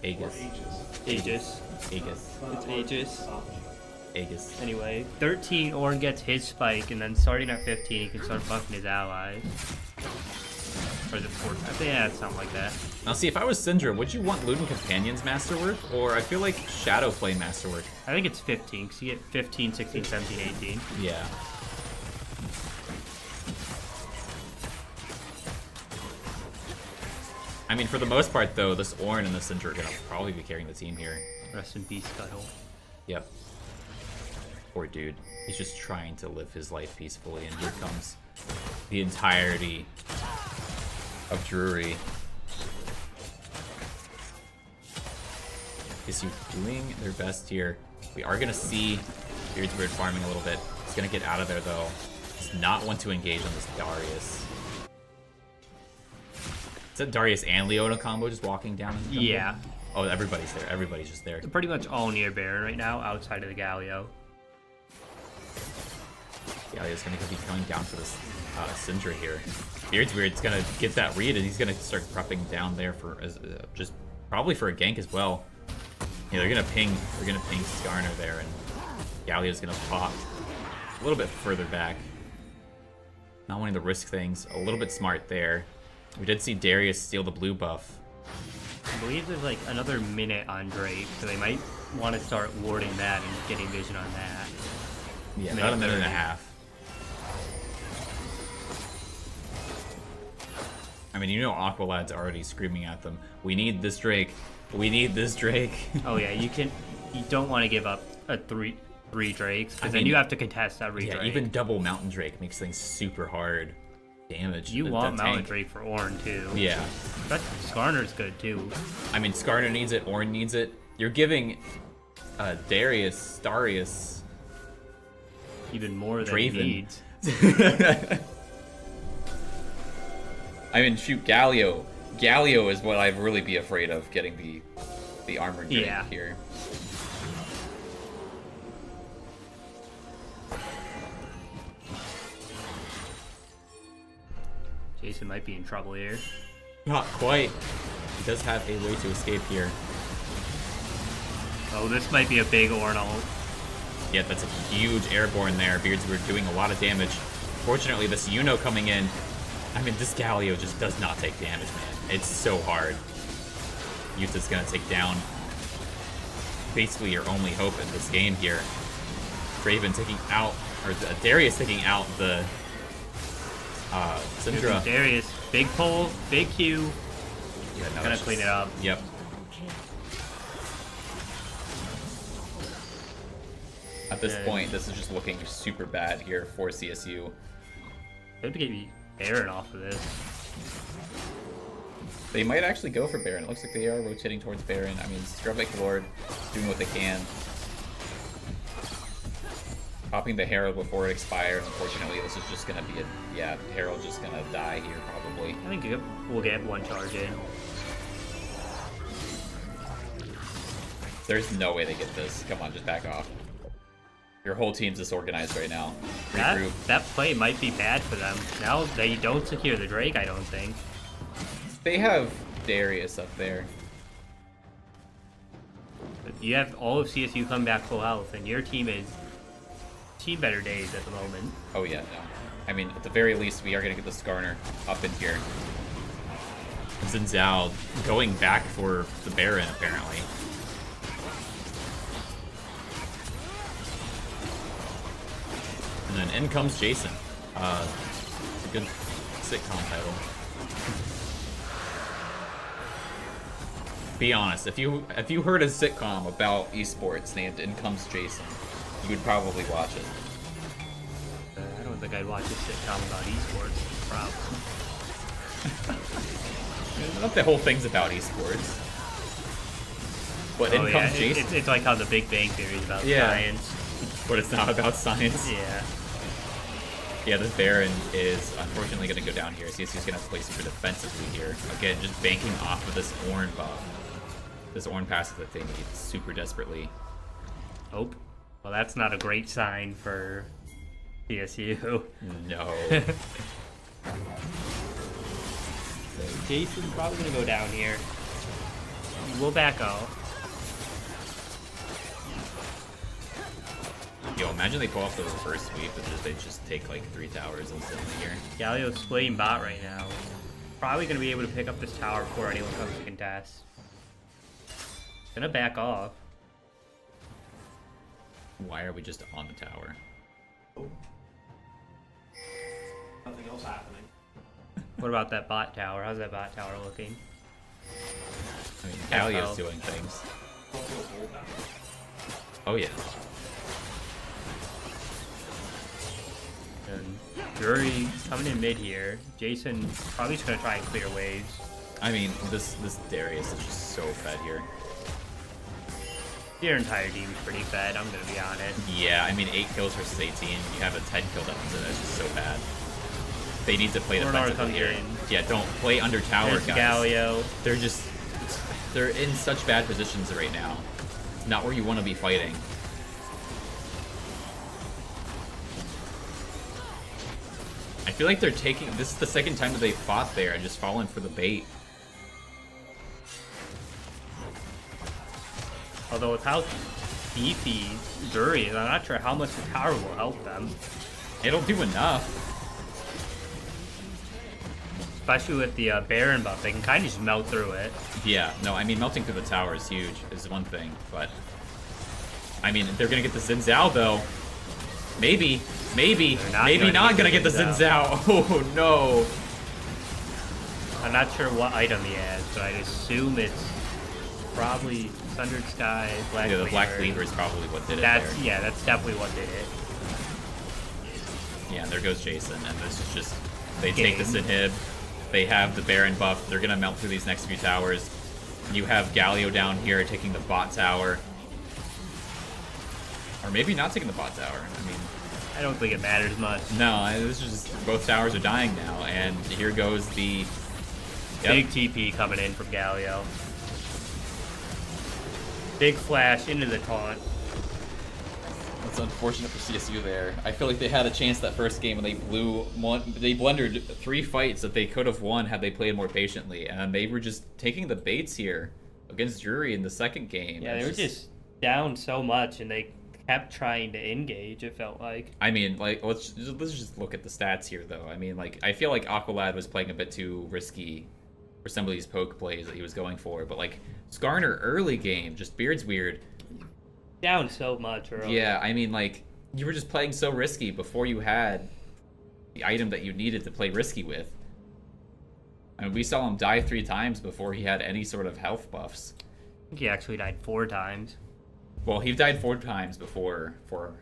Aegis. Aegis. Aegis. It's Aegis. Aegis. Anyway, 13 Ornn gets his spike, and then starting at 15 he can start buffing his allies. Or is it 4? Yeah, something like that. Now see, if I was Syndra, would you want Luden Companions Masterwork? Or I feel like Shadowplay Masterwork. I think it's 15, because you get 15, 16, 17, 18. Yeah. I mean, for the most part, though, this Ornn and the Syndra are going to probably be carrying the team here. Rest in peace, Scuttle. Yep. Poor dude. He's just trying to live his life peacefully, and here comes the entirety of Drury. CSU doing their best here. We are going to see Beardsbeard farming a little bit. He's going to get out of there, though. Does not want to engage on this Darius. Is that Darius and Leona combo just walking down? In the jungle? Yeah. Oh, everybody's there. Everybody's just there. They're pretty much all near Baron right now, outside of the Galio. Galio's going to be coming down for this Syndra here. Beardsbeard's going to get that read, and he's going to start prepping down there for just probably for a gank as well. Yeah, they're going to ping. They're going to ping Skarner there, and Galio's going to pop a little bit further back. Not wanting to risk things. A little bit smart there. We did see Darius steal the blue buff. I believe there's like another minute on Drake, so they might want to start warding that and getting vision on that. Yeah, about a minute and a half. I mean, you know Aqualad's already screaming at them. We need this Drake. We need this Drake. Oh yeah, you don't want to give up a three Drakes, because then you have to contest every Yeah, Drake. even double Mountain Drake makes things super hard. Damage. You the want Mountain tank. Drake for Ornn too. Yeah. But Skarner's good too. I mean, Skarner needs it. Ornn needs it. You're giving Darius, Even more than Draven. he needs. I mean, shoot, Galio. Galio is what I'd really be afraid of getting the armored Drake Yeah. here. Jason might be in trouble here. Not quite. He does have a way to escape here. Oh, this might be a big Ornn ult. Yeah, that's a huge airborne there. Beardsbeard doing a lot of damage. Fortunately, this Yuno coming in. I mean, this Galio just does not take damage, man. It's so hard. Yuta's gonna take down basically your only hope in this game here. Draven taking out, or Darius taking out the Syndra. Darius, big pull, big Q. Yeah, no, Gonna that's clean just- it up. Yep. At this Yeah. point, this is just looking super bad here for CSU. They have to get Baron off of this. They might actually go for Baron. It looks like they are rotating towards Baron. I mean, Scrubbeck Lord doing what they can. Popping the Herald before it expires. Unfortunately, this is just going to be Herald's just going to die here probably. I think we'll get one charge in. There's no way they get this. Come on, just back off. Your whole team's disorganized right now. Regroup. That play might be bad for them. Now they don't secure the Drake, I don't think. They have Darius up there. But you have all of CSU come back full health, and your team is team better days at the moment. Oh yeah, no. I mean, at the very least, we are going to get the Skarner up in here. Zinzao going back for the Baron, apparently. And then in comes Jason. It's a good sitcom title. Be honest, if you heard a sitcom about esports named In Comes Jason, you would probably watch it. I don't think I'd watch a sitcom about esports. Not the whole thing's about esports. But In Comes Jason. It's like how the Big Bang Theory is about Yeah. science. But it's not about science. Yeah. Yeah, this Baron is unfortunately going to go down here. CSU's going to have to play super defensively here. Again, just banking off of this Ornn buff. This Ornn passive that they need super desperately. Oh. Well, that's not a great sign for CSU. No. Jason's probably going to go down here. We'll back out. Yo, imagine they pull off the reverse sweep and they just take like 3 towers instantly here. Galio's splitting bot right now. probably going to be able to pick up this tower before anyone comes to contest. Gonna back off. Why are we just on the tower? Nothing else happening. What about that bot tower? How's that bot tower looking? I mean, That's Galio's how- doing things. Also a gold down. Oh yeah. And Drury coming in mid here. Jason probably just gonna try and clear waves. I mean, this Darius is just so fed here. Their entire team's pretty fed, I'm gonna be honest. Yeah, I mean, 8 kills versus 18. You have a 10 kill deficit. That's just so bad. They need to play Bernard defensively comes here. in. Yeah, don't play under tower, There's guys. Galio. They're in such bad positions right now. It's not where you want to be fighting. I feel like they're taking. This is the second time that they fought there and just fallen for the bait. Although with how beefy Drury is, I'm not sure how much the tower will help them. It'll do enough. Especially with the Baron buff, they can kind of just melt through it. Yeah, no, I mean, melting through the tower is huge, is one thing, but... I mean, they're gonna get the Xin Zhao, though. Maybe They're not maybe not gonna get the Xin Zhao. Oh, no. I'm not sure what item he has, but I'd assume it's probably Sundered Sky, Black Yeah, the Black Cleaver. Cleaver is probably what did it That's there. yeah, that's definitely what did it. Yeah, and there goes Jason, and this is just... They take this Game. inhib, they have the Baron buff, they're gonna melt through these next few towers. You have Galio down here taking the bot tower. Or maybe not taking the bot tower, I mean... I don't think it matters much. No, this is just... Both towers are dying now, and here goes the... Yep. Big TP coming in from Galio. Big flash into the taunt. It's unfortunate for CSU there. I feel like they had a chance that first game and they they blundered 3 fights that they could have won had they played more patiently, and they were just taking the baits here against Drury in the second game. Yeah, they were just down so much, and they kept trying to engage. It felt like. I mean, like, let's just look at the stats here, though. I mean, like, I feel like Aqualad was playing a bit too risky for some of these poke plays that he was going for, but like Skarner early game, just Beard's weird. Down so much early. Yeah, I mean, like, you were just playing so risky before you had the item that you needed to play risky with. I mean, we saw him die 3 times before he had any sort of health buffs. I think he actually died 4 times. Well, he died 4 times before for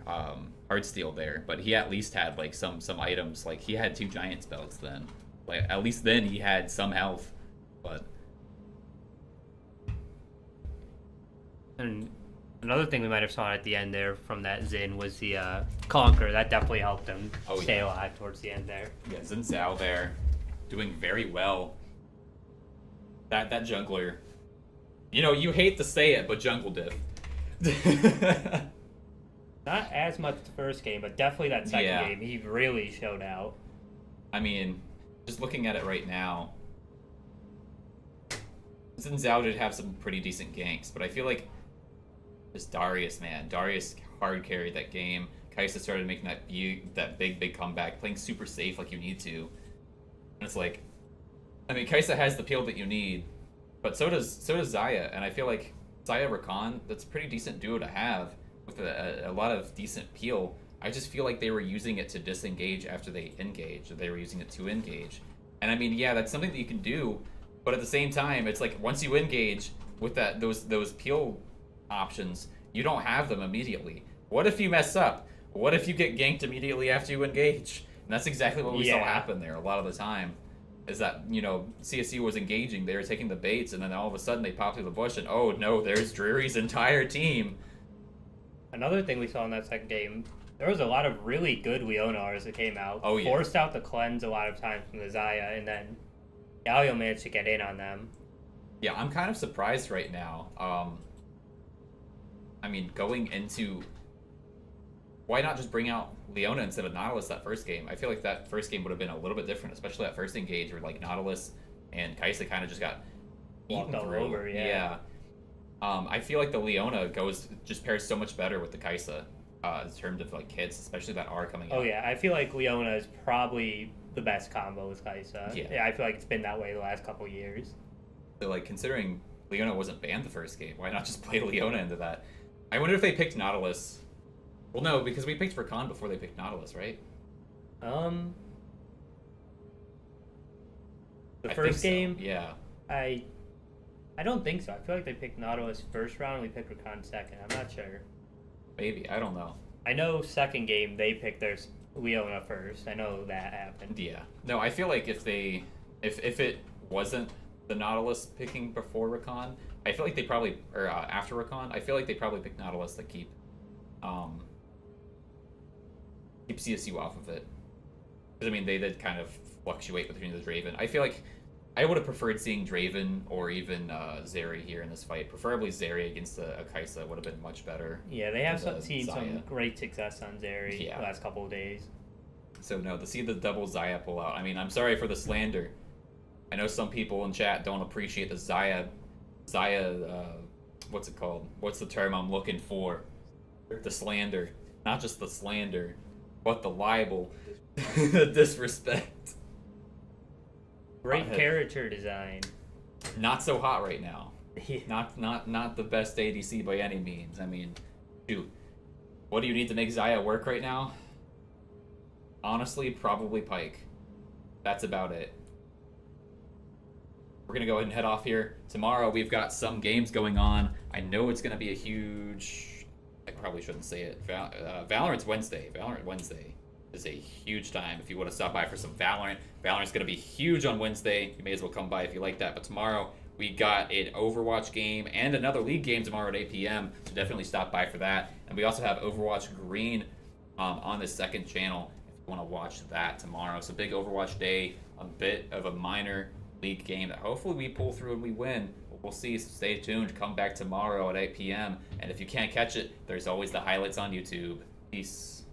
Heartsteel there, but he at least had, like, some items. Like, he had 2 giant spells then. Like, at least then he had some health, but... And another thing we might have saw at the end there from that Xin was the Conquer. That definitely helped him Oh, stay yeah. alive towards the end there. Yeah, Xin Zhao there, doing very well. That jungler... You know, you hate to say it, but jungle diff. Not as much the first game, but definitely that second Yeah. game. He really showed out. I mean, just looking at it right now, Xin Zhao did have some pretty decent ganks, but I feel like just Darius, man. Darius hard carried that game. Kaisa started making that big comeback, playing super safe like you need to. And it's like, I mean, Kaisa has the peel that you need, but so does Xayah, and I feel like Xayah Rakan, that's a pretty decent duo to have with a lot of decent peel. I just feel like they were using it to disengage after they engage, or they were using it to engage. And I mean, yeah, that's something that you can do, but at the same time, it's like once you engage with those peel options, you don't have them immediately. What if you mess up? What if you get ganked immediately after you engage? And that's exactly what we saw happen there a lot of the time. Is that, you know, CSU was engaging, they were taking the baits, and then all of a sudden they pop through the bush, and oh no, there's Drury's entire team. Another thing we saw in that second game, there was a lot of really good Leonars that came out. Oh, yeah. Forced out the cleanse a lot of times from the Xayah, and then Galio managed to get in on them. Yeah, I'm kind of surprised right now. I mean, going into... Why not just bring out Leona instead of Nautilus that first game? I feel like that first game would have been a little bit different, especially that first engage where like Nautilus and Kaisa kind of just got Walked eaten all through. over, yeah. I feel like the Leona just pairs so much better with the Kaisa in terms of like hits, especially that R coming out. Oh yeah, I feel like Leona is probably the best combo with Kai'Sa. Yeah. I feel like it's been that way the last couple years. So, like, considering Leona wasn't banned the first game, why not just play Leona into that? I wonder if they picked Nautilus. Well, no, because we picked Rakan before they picked Nautilus, right? The I first think so, game, yeah. I don't think so. I feel like they picked Nautilus first round, we picked Rakan second. I'm not sure. Maybe, I don't know. I know second game they picked their Leona first. I know that happened. Yeah. No, I feel like if it wasn't the Nautilus picking before Rakan, I feel like they probably, or after Rakan, I feel like they probably picked Nautilus to keep CSU off of it. Because, I mean, they did kind of fluctuate between the Draven. I feel like I would have preferred seeing Draven or even Zeri here in this fight. Preferably Zeri against a Kai'Sa would have been much better. Yeah, they have than the seen some Xayah. great success on Zeri Yeah. the last couple of days. So no, to see the double Xayah pull out, I mean, I'm sorry for the slander. I know some people in chat don't appreciate the Xayah, what's it called? What's the term I'm looking for? The slander. Not just the slander, but the libel. The disrespect. Great Ahead. character design. Not so hot right now. Yeah. Not the best ADC by any means. I mean, shoot. What do you need to make Xayah work right now? Honestly, probably Pyke. That's about it. We're going to go ahead and head off here. Tomorrow we've got some games going on. I know it's going to be a huge... I probably shouldn't say it. Valorant's Wednesday. Valorant Wednesday is a huge time if you want to stop by for some Valorant. Valorant's going to be huge on Wednesday. You may as well come by if you like that. But tomorrow we got an Overwatch game and another League game tomorrow at 8 p.m. So definitely stop by for that. And we also have Overwatch Green on the second channel if you want to watch that tomorrow. So big Overwatch day, a bit of a minor League game that hopefully we pull through and we win. We'll see. So stay tuned. Come back tomorrow at 8 p.m. And if you can't catch it, there's always the highlights on YouTube. Peace.